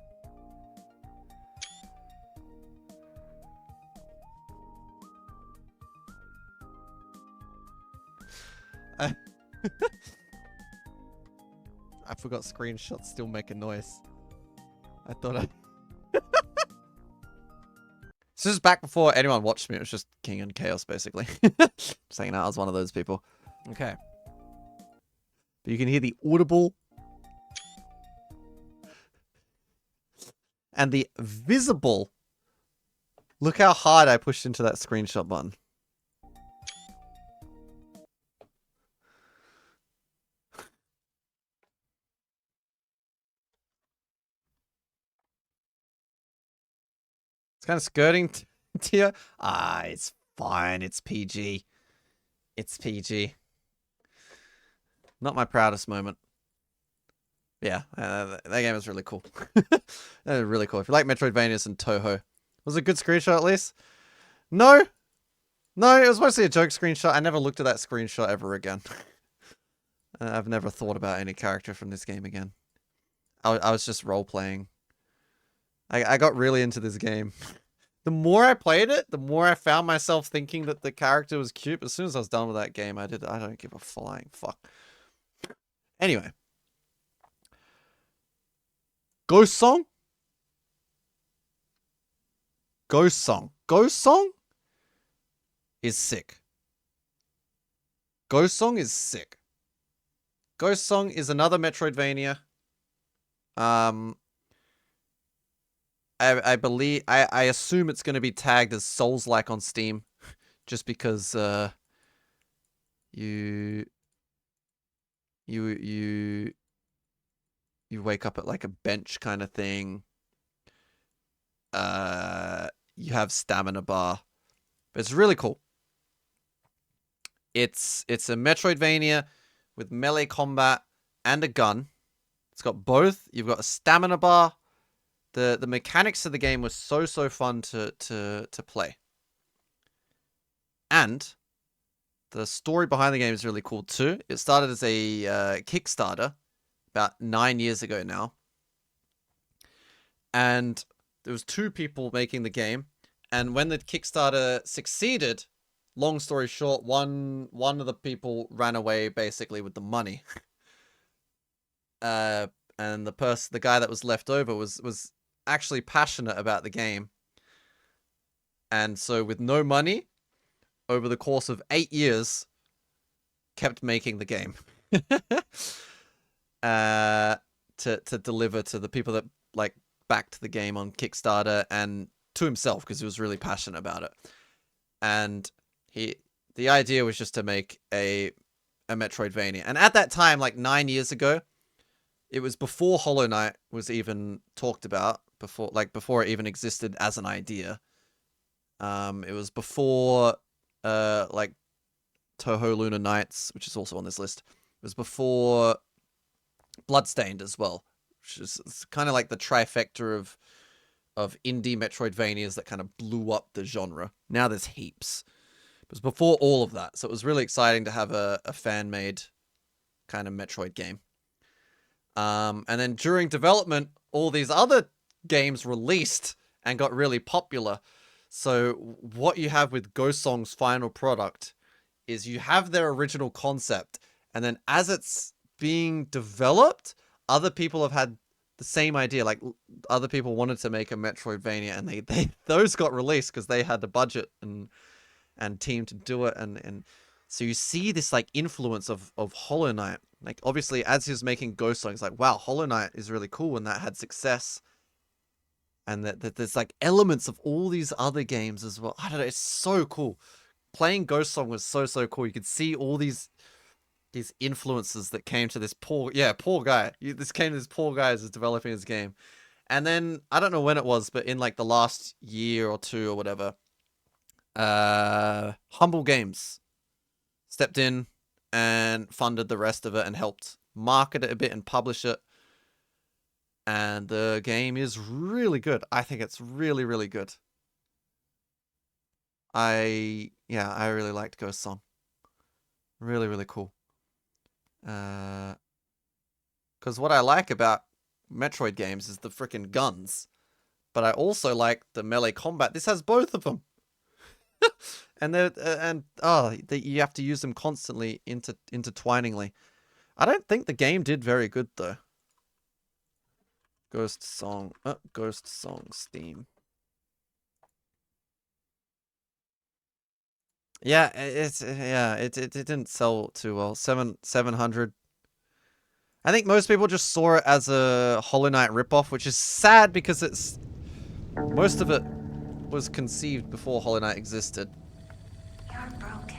I forgot screenshots still make a noise. I thought I... So this is back before anyone watched me. It was just King and Chaos, basically. Just hanging out. I was one of those people. Okay. But you can hear the audible and the visible. Look how hard I pushed into that screenshot button. It's kind of skirting tier. Ah, it's fine. It's PG. It's PG. Not my proudest moment. Yeah, that game is really cool. Really cool. If you like Metroidvanias and Toho. Was it a good screenshot at least? No. No, it was mostly a joke screenshot. I never looked at that screenshot ever again. I've never thought about any character from this game again. I was just role-playing. I got really into this game. The more I played it, the more I found myself thinking that the character was cute. But as soon as I was done with that game, I don't give a flying fuck. Anyway. Ghost Song? Ghost Song. Ghost Song is sick. Ghost Song is sick. Ghost Song is another Metroidvania. I believe I assume it's going to be tagged as Souls-like on Steam, just because you wake up at like a bench kind of thing. You have stamina bar, but it's really cool. It's a Metroidvania with melee combat and a gun. It's got both. You've got a stamina bar. The mechanics of the game were so fun to play. And the story behind the game is really cool too. It started as a Kickstarter about 9 years ago now. And there was 2 people making the game. And when the Kickstarter succeeded, long story short, one of the people ran away basically with the money. And the guy that was left over was actually passionate about the game. And so with no money, over the course of 8 years, kept making the game. To deliver to the people that like backed the game on Kickstarter, and to himself, because he was really passionate about it. And the idea was just to make a Metroidvania. And at that time, like 9 years ago, it was before Hollow Knight was even talked about, before it even existed as an idea. It was before like Toho Lunar Nights, which is also on this list. It was before Bloodstained as well, which is kind of like the trifecta of indie Metroidvanias that kind of blew up the genre. Now there's heaps. It was before all of that, so it was really exciting to have a fan-made kind of Metroid game. And then during development, all these other games released and got really popular. So what you have with Ghost Song's final product is you have their original concept, and then as it's being developed, other people have had the same idea. Like other people wanted to make a Metroidvania, and they those got released because they had the budget and team to do it. And so you see this like influence of Hollow Knight. Like obviously as he was making Ghost Song, it's like, wow, Hollow Knight is really cool and that had success. And that there's like elements of all these other games as well. I don't know, it's so cool. Playing Ghost Song was so cool. You could see all these these influences that came to this poor guy. This came to this poor guy as developing his game. And then I don't know when it was, but in like the last year or two or whatever, Humble Games stepped in and funded the rest of it and helped market it a bit and publish it. And the game is really good. I think it's really, really good. I really liked Ghost Song. Really, really cool. Because what I like about Metroid games is the freaking guns. But I also like the melee combat. This has both of them. And you have to use them constantly intertwiningly. I don't think the game did very good though. Ghost Song Steam. Yeah, it didn't sell too well. 700. I think most people just saw it as a Hollow Knight ripoff, which is sad because most of it was conceived before Hollow Knight existed. You're broken.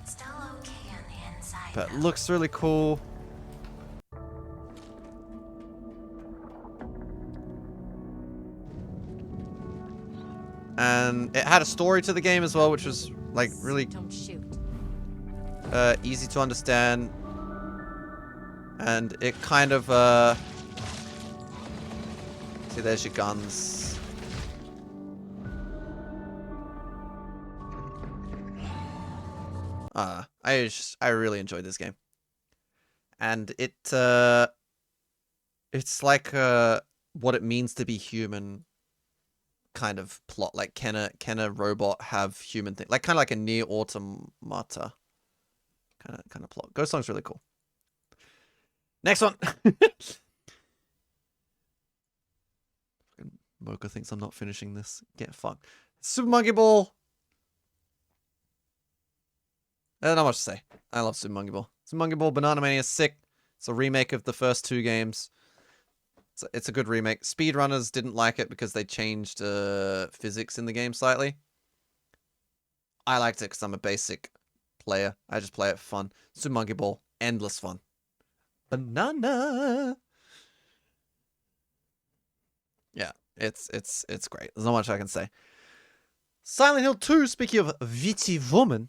Still okay on the inside. But it looks really cool. And it had a story to the game as well, which was like really easy to understand. And it kind of see, there's your guns. I really enjoyed this game. And it's like what it means to be human kind of plot. Like, can a robot have human thing? Like, kind of like a Nier Automata kind of plot. Ghost Song's really cool. Next one. Mocha thinks I'm not finishing this. Get fucked. Super Monkey Ball. Not much to say. I love Super Monkey Ball. Super Monkey Ball Banana Mania is sick. It's a remake of the first two games. It's a good remake. Speedrunners didn't like it because they changed physics in the game slightly. I liked it because I'm a basic player. I just play it for fun. Super Monkey Ball, endless fun. Banana. Yeah, it's great. There's not much I can say. Silent Hill 2, speaking of witty woman.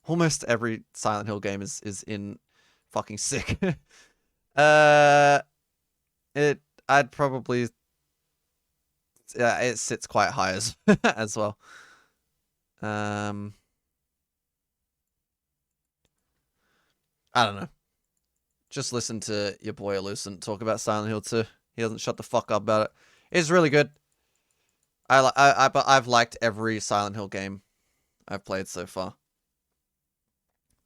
Almost every Silent Hill game is in fucking sick. I'd probably, yeah, it sits quite high as well. I don't know. Just listen to your boy Lucent talk about Silent Hill 2. He doesn't shut the fuck up about it. It's really good. I've liked every Silent Hill game I've played so far.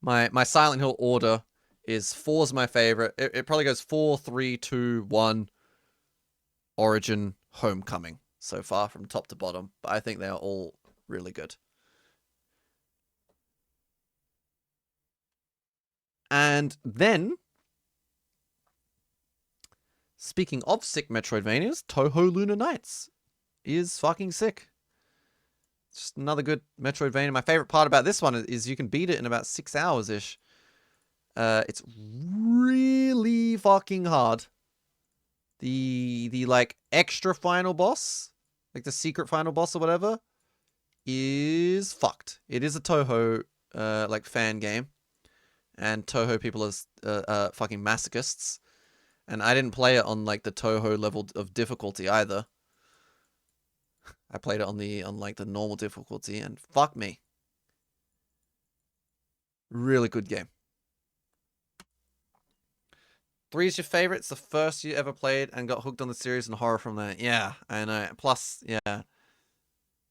My Silent Hill order is 4's my favorite. It probably goes 4, 3, 2, 1, Origin, Homecoming so far from top to bottom. But I think they are all really good. And then, speaking of sick Metroidvanias, Touhou Lunar Nights is fucking sick. Just another good Metroidvania. My favorite part about this one is you can beat it in about 6 hours-ish. It's really fucking hard. The like extra final boss, like the secret final boss or whatever, is fucked. It is a Touhou like fan game, and Touhou people are fucking masochists. And I didn't play it on like the Touhou level of difficulty either. I played it on like the normal difficulty, and fuck me. Really good game. 3 is your favorite. It's the first you ever played and got hooked on the series and horror from there. Yeah, I know. Plus, yeah.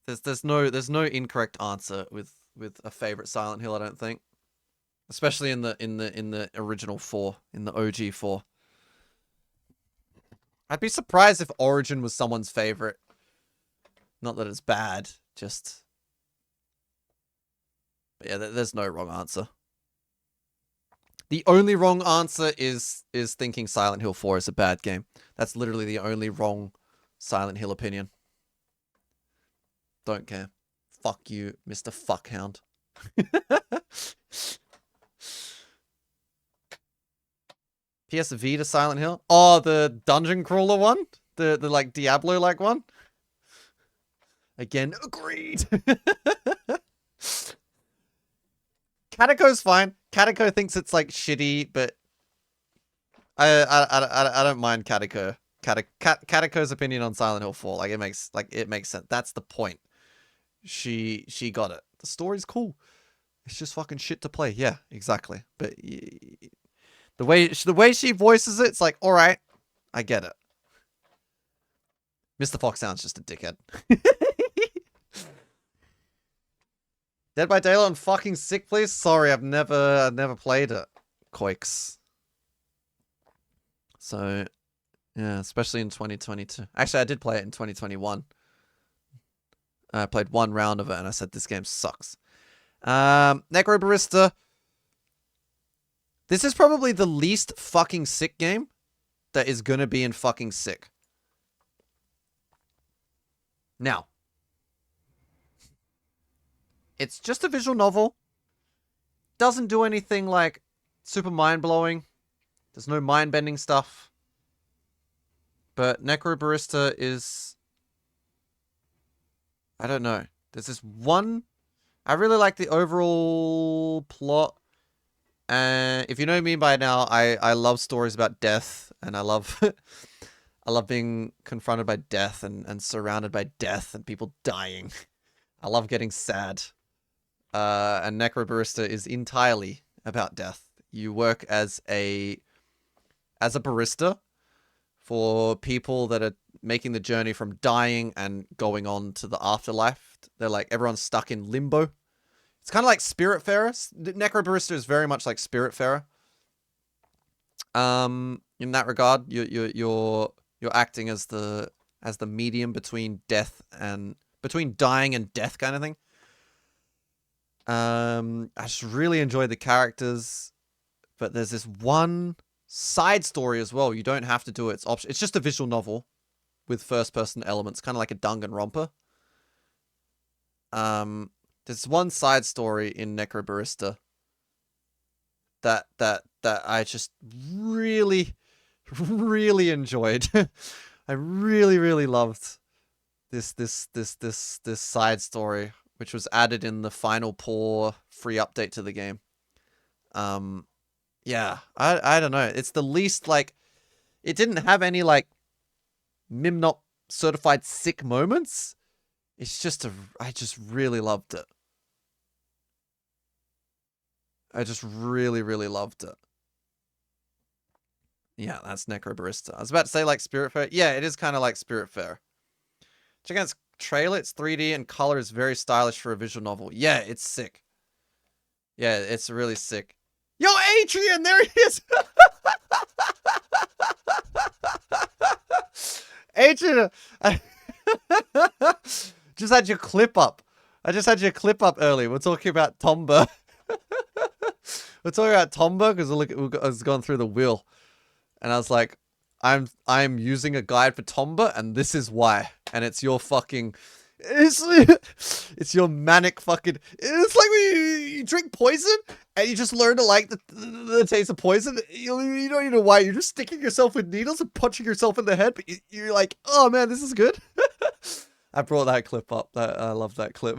There's no incorrect answer with a favorite Silent Hill, I don't think. Especially in the original 4, in the OG 4. I'd be surprised if Origin was someone's favorite. Not that it's bad, just... But yeah, there's no wrong answer. The only wrong answer is thinking Silent Hill 4 is a bad game. That's literally the only wrong Silent Hill opinion. Don't care. Fuck you, Mr. Fuckhound. PS Vita Silent Hill? Oh, the dungeon crawler one? The like Diablo-like one? Again, agreed. Cataco's fine. Cataco thinks it's like shitty, but I don't mind Cataco. Cataco's opinion on Silent Hill 4, like it makes sense. That's the point. She got it. The story's cool. It's just fucking shit to play. Yeah, exactly. But the way she voices it, it's like, all right, I get it. Mr. Fox sounds just a dickhead. Dead by Daylight on fucking sick, please. Sorry, I've never played it. Quakes. So, yeah, especially in 2022. Actually, I did play it in 2021. I played one round of it and I said this game sucks. Necro Barista. This is probably the least fucking sick game that is gonna be in fucking sick. Now, it's just a visual novel. Doesn't do anything like super mind-blowing. There's no mind-bending stuff. But Necro Barista is... I don't know. There's this one... I really like the overall plot. If you know me by now, I love stories about death. And I love... I love being confronted by death and surrounded by death and people dying. I love getting sad. And Necro Barista is entirely about death. You work as a barista for people that are making the journey from dying and going on to the afterlife. They're like, everyone's stuck in limbo. It's kind of like Spiritfarer. Necro Barista is very much like Spiritfarer. In that regard, you're acting as the medium between between dying and death kind of thing. I just really enjoy the characters, but there's this one side story as well. You don't have to do it. It's option. It's just a visual novel with first-person elements, kind of like a Danganronpa. There's one side story in Necro Barista that I just really enjoyed. I really loved this side story, which was added in the final pour free update to the game. Yeah, I don't know. It's the least, like, it didn't have any, like, Mimnop certified sick moments. It's just I just really loved it. I just really loved it. Yeah, that's Necro Barista. I was about to say, like, Spiritfarer. Yeah, it is kind of like Spiritfarer. Check out its trailer. It's 3D and color is very stylish for a visual novel. Yeah, it's sick. Yeah, it's really sick. Yo, Adrian, there he is. Adrian, just had your clip up. I just had your clip up earlier. We're talking about Tomba. We're talking about Tomba because I was going through the wheel, and I was like, I'm using a guide for Tomba, and this is why. And it's your fucking... It's your manic fucking... It's like when you drink poison, and you just learn to like the taste of poison. You don't even know why. You're just sticking yourself with needles and punching yourself in the head, but you're like, oh man, this is good. I brought that clip up. I love that clip.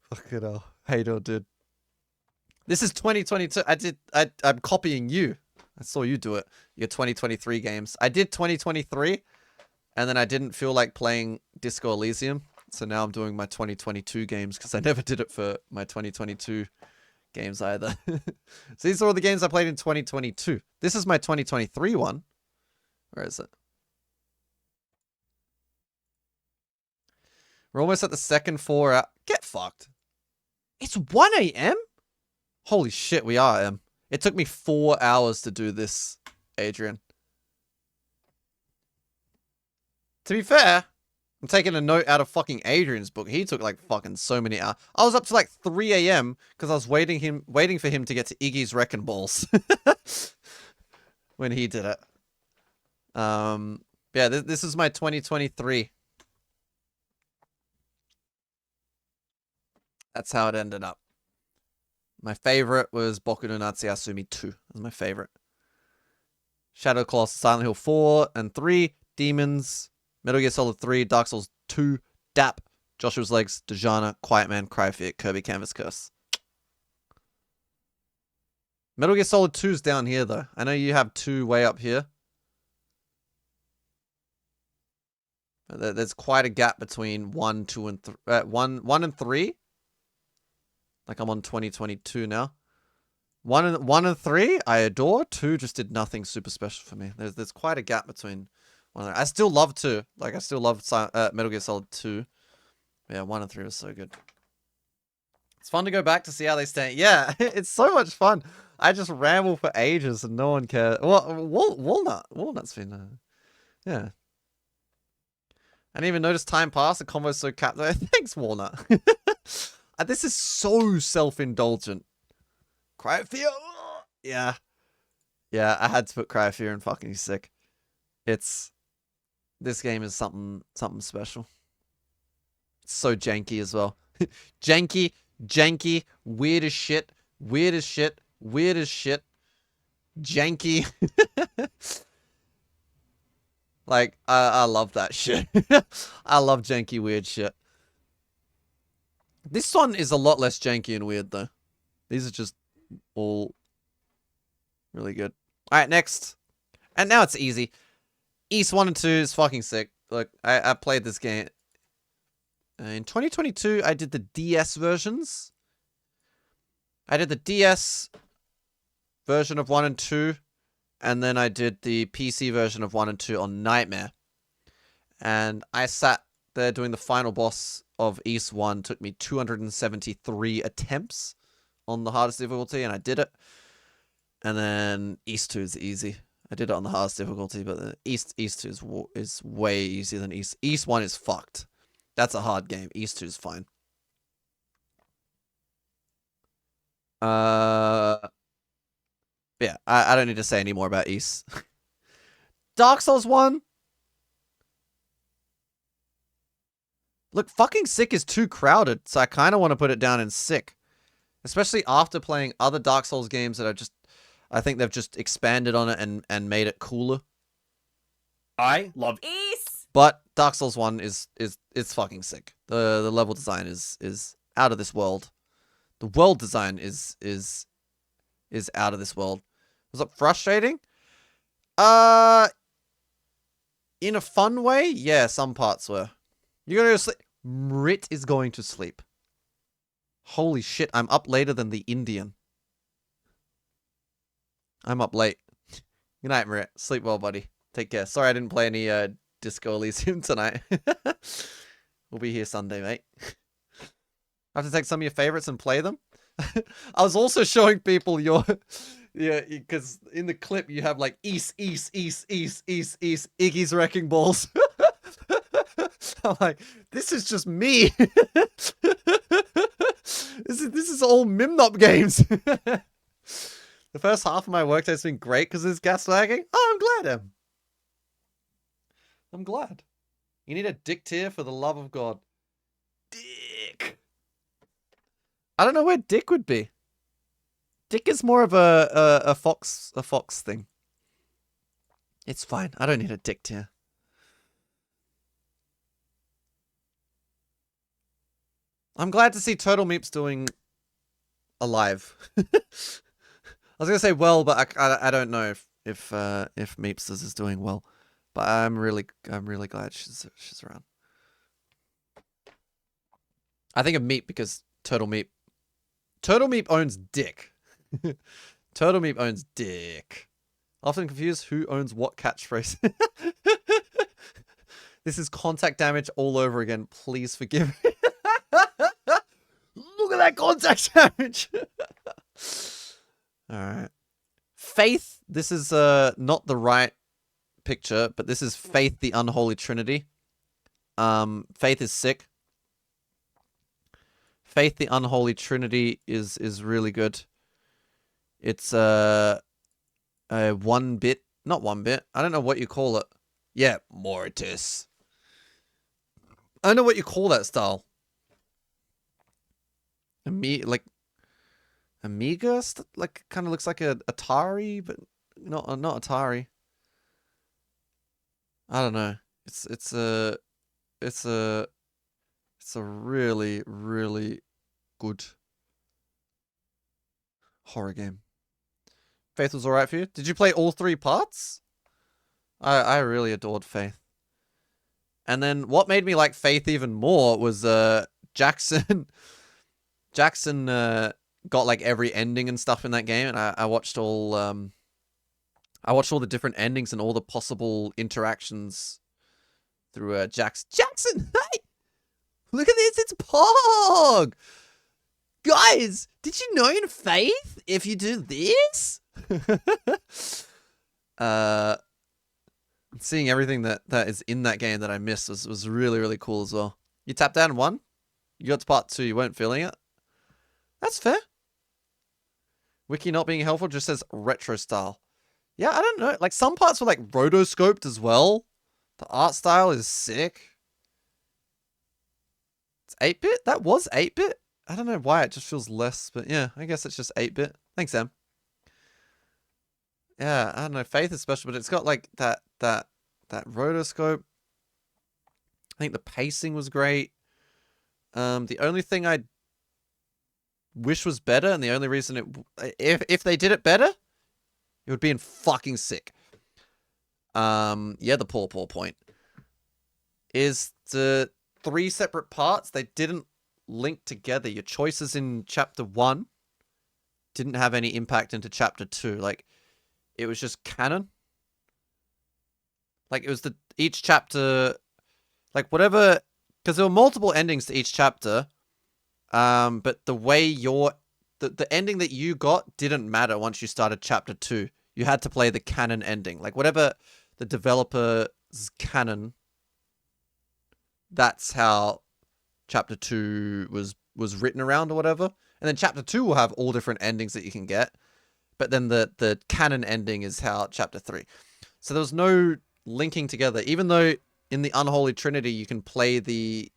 Fucking hell. Hey, dude. This is 2022. I'm copying you. I saw you do it. Your 2023 games. I did 2023, and then I didn't feel like playing Disco Elysium. So now I'm doing my 2022 games because I never did it for my 2022 games either. So these are all the games I played in 2022. This is my 2023 one. Where is it? We're almost at the second 4 hour. Get fucked. It's 1 a.m.? Holy shit, we are, Em. It took me 4 hours to do this, Adrian. To be fair, I'm taking a note out of fucking Adrian's book. He took like fucking so many hours. I was up to like 3 a.m. because I was waiting for him to get to Iggy's Wrecking Balls. When he did it. Yeah, this is my 2023. That's how it ended up. My favorite was Boku no Natsu-Yasumi 2. That was my favorite. Shadow Colossus, Silent Hill 4 and 3, Demons, Metal Gear Solid 3, Dark Souls 2, DAP, Joshua's Legs, Dejana, Quiet Man, Cry Fear, Kirby Canvas Curse. Metal Gear Solid 2's down here, though. I know you have 2 way up here. There's quite a gap between 1, 2, and 3. 1 and 3. Like I'm on 2022 now. 1 and 3, I adore. 2 just did nothing super special for me. There's quite a gap between 1 and 3. I still love 2. Like I still love Metal Gear Solid 2. Yeah, 1 and 3 was so good. It's fun to go back to see how they stand. Yeah, it's so much fun. I just ramble for ages and no one cares. Well, Walnut's been, yeah. I didn't even notice time passed. The combo's so capped. Thanks, Walnut. This is so self-indulgent. Cry of Fear. Yeah. Yeah, I had to put Cry of Fear in fucking sick. This game is something special. It's so janky as well. janky, weird as shit, janky. Like, I love that shit. I love janky, weird shit. This one is a lot less janky and weird, though. These are just all really good. Alright, next. And now it's easy. East 1 and 2 is fucking sick. Look, I played this game. In 2022, I did the DS versions. I did the DS version of 1 and 2. And then I did the PC version of 1 and 2 on Nightmare. And I sat there doing the final boss of East 1. Took me 273 attempts on the hardest difficulty, and I did it. And then East 2 is easy. I did it on the hardest difficulty, but East 2 is way easier than East. East 1 is fucked. That's a hard game. East 2 is fine. Yeah, I don't need to say any more about East. Dark Souls 1. Look, fucking sick is too crowded, so I kind of want to put it down in sick. Especially after playing other Dark Souls games that are just... I think they've just expanded on it and made it cooler. I love East. But Dark Souls 1 is fucking sick. The level design is out of this world. The world design is out of this world. Was it frustrating? In a fun way? Yeah, some parts were. You're gonna go to sleep. Mrit is going to sleep. Holy shit, I'm up later than the Indian. I'm up late. Good night, Mrit. Sleep well, buddy. Take care. Sorry I didn't play any Disco Elysium tonight. We'll be here Sunday, mate. I have to take some of your favorites and play them. I was also showing people your... Yeah, because in the clip you have like East, Iggy's Wrecking Balls. I'm like, this is just me. This is all Mimnop games. The first half of my workday has been great because there's gas lagging. Oh, I'm glad, I'm glad. You need a dick tier for the love of God. Dick. I don't know where Dick would be. Dick is more of a fox thing. It's fine. I don't need a dick tier. I'm glad to see Turtle Meeps doing alive. I was gonna say well, but I don't know if Meeps is doing well. But I'm really glad she's around. I think of Meep because Turtle Meep owns Dick. Turtle Meep owns Dick. Often confused who owns what catchphrase. This is contact damage all over again. Please forgive me. Look at that contact damage. Alright. Faith. This is not the right picture, but this is Faith the Unholy Trinity. Faith is sick. Faith the Unholy Trinity is really good. It's a 1-bit not 1-bit. I don't know what you call it. Yeah, Mortis. I don't know what you call that style. Like Amiga, like kind of looks like a Atari, but not Atari. I don't know. It's a really really good horror game. Faith was alright for you. Did you play all 3 parts? I really adored Faith. And then what made me like Faith even more was Jackson. Jackson got like every ending and stuff in that game, and I watched all the different endings and all the possible interactions through Jackson. Hey, look at this! It's Pog. Guys, did you know in Faith if you do this? Seeing everything that is in that game that I missed was really really cool as well. You tapped out and won. You got to part 2. You weren't feeling it. That's fair. Wiki not being helpful just says retro style. Yeah, I don't know. Like some parts were like rotoscoped as well. The art style is sick. It's 8-bit? That was 8-bit? I don't know why it just feels less, but yeah, I guess it's just 8-bit. Thanks, Em. Yeah, I don't know. Faith is special, but it's got like that rotoscope. I think the pacing was great. The only thing I wish was better, and the only reason if they did it better, it would be in fucking sick. Yeah, the poor point is the 3 separate parts. They didn't link together. Your choices in chapter 1 didn't have any impact into chapter 2. Like, it was just canon. Like, it was each chapter, like whatever, because there were multiple endings to each chapter. But the way the ending that you got didn't matter once you started chapter 2. You had to play the canon ending. Like whatever the developer's canon, that's how chapter 2 was written around or whatever. And then chapter 2 will have all different endings that you can get. But then the canon ending is how chapter 3. So there was no linking together, even though in the Unholy Trinity you can play them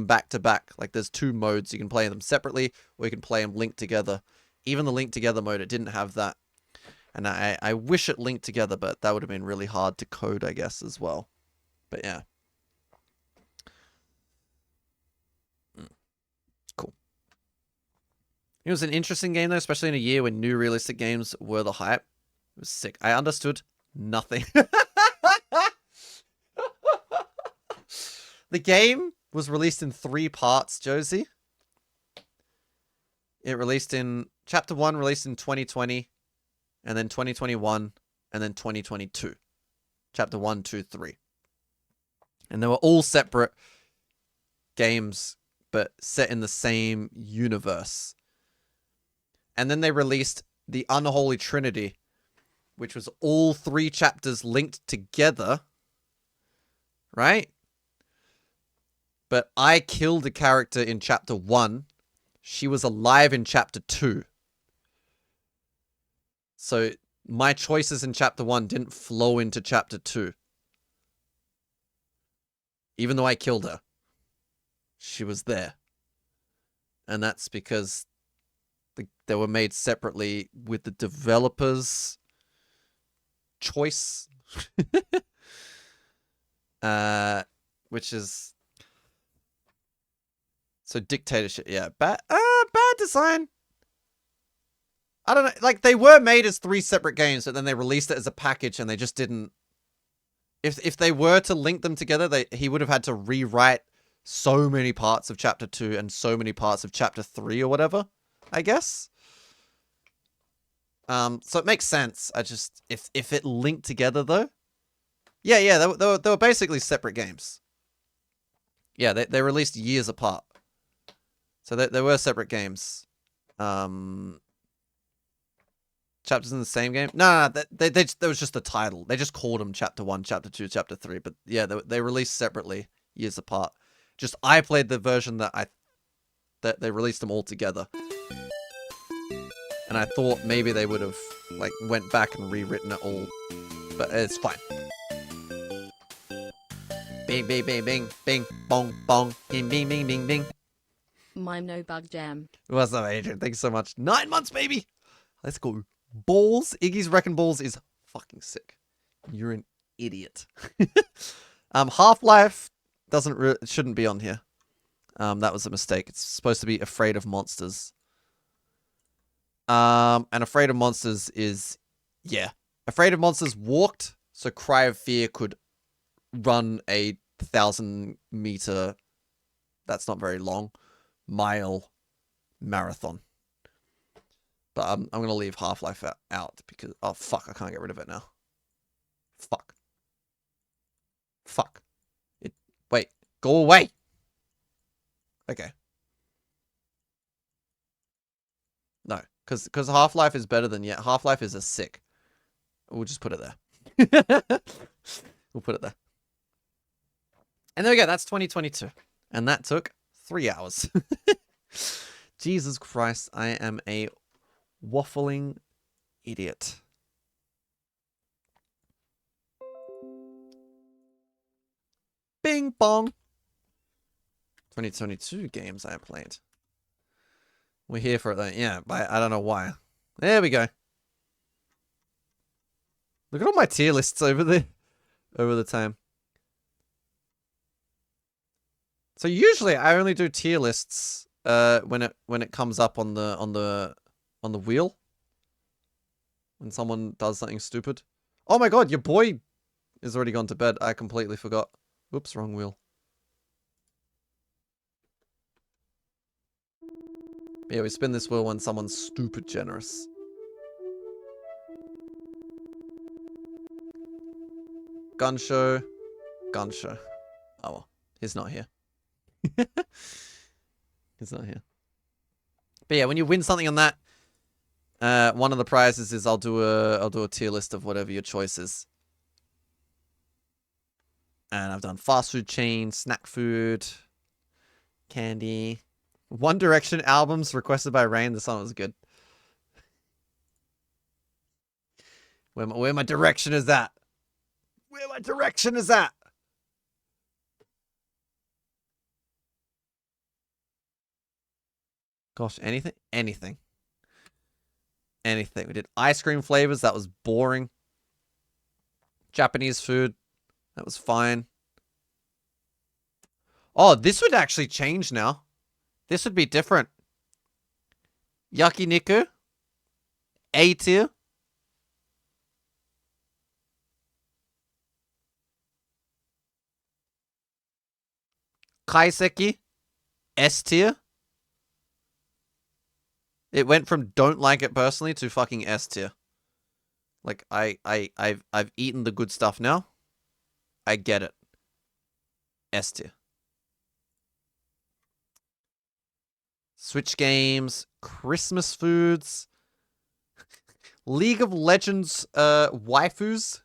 back to back. Like there's 2 modes. You can play them separately or you can play them linked together. Even the linked together mode, it didn't have that. And I wish it linked together, but that would have been really hard to code, I guess, as well. But yeah. Cool. It was an interesting game, though, especially in a year when new realistic games were the hype. It was sick. I understood nothing. The game was released in 3 parts, Josie. It released in... Chapter 1 released in 2020, and then 2021, and then 2022. Chapter 1, 2, 3. And they were all separate games, but set in the same universe. And then they released the Unholy Trinity, which was all 3 chapters linked together. Right? But I killed a character in chapter 1. She was alive in chapter 2. So my choices in chapter 1 didn't flow into chapter 2. Even though I killed her. She was there. And that's because they were made separately with the developer's choice. Which is... So dictatorship, yeah. Bad design. I don't know. Like, they were made as 3 separate games, but then they released it as a package, and they just didn't... If they were to link them together, he would have had to rewrite so many parts of chapter 2 and so many parts of chapter 3 or whatever, I guess. So it makes sense. I just... If it linked together, though... Yeah, they were basically separate games. Yeah, they released years apart. So they were separate games. Chapters in the same game? No, that was just the title. They just called them Chapter 1, Chapter 2, Chapter 3. But yeah, they released separately, years apart. Just I played the version that they released them all together. And I thought maybe they would have, like, went back and rewritten it all. But it's fine. Bing, bing, bing, bing, bing, bong, bong, bing, bing, bing, bing, bing. Mime no bug jam. What's up, Adrian? Thanks so much. 9 months, baby! Let's go. Balls. Iggy's Wrecking Balls is fucking sick. You're an idiot. Half-Life shouldn't be on here. That was a mistake. It's supposed to be Afraid of Monsters. And Afraid of Monsters is, yeah. Afraid of Monsters walked, so Cry of Fear could run a 1,000-meter, that's not very long, mile marathon. But I'm going to leave Half-Life out because, oh fuck, I can't get rid of it now. Fuck. Fuck. Wait, go away. Okay. No, because Half-Life is better than yet. Half-Life is a sick. We'll just put it there. We'll put it there. And there we go. That's 2022. And that took 3 hours. Jesus Christ, I am a waffling idiot. Bing bong. 2022 games I played. We're here for it though. Yeah, but I don't know why. There we go. Look at all my tier lists over there. Over the time. So usually I only do tier lists when it comes up on the wheel. When someone does something stupid. Oh my god, your boy is already gone to bed. I completely forgot. Oops, wrong wheel. But yeah, we spin this wheel when someone's stupid generous. Gun show. Gun show. Oh well, he's not here. He's not here. But yeah, when you win something on that, one of the prizes is I'll do a tier list of whatever your choice is. And I've done fast food chain, snack food, candy. One Direction albums requested by Rain. The song was good. Where my direction is at? Where my direction is at? Gosh, anything? Anything. Anything. We did ice cream flavors. That was boring. Japanese food. That was fine. Oh, this would actually change now. This would be different. Yakiniku. A tier. Kaiseki. S tier. It went from don't like it personally to fucking S tier. Like I've eaten the good stuff now. I get it. S tier. Switch games, Christmas foods, League of Legends waifus.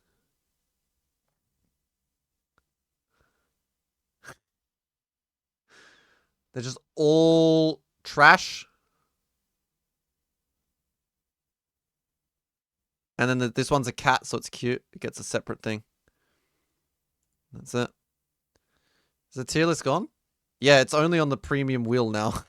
They're just all trash. And then this one's a cat, so it's cute. It gets a separate thing. That's it. Is the tier list gone? Yeah, it's only on the premium wheel now.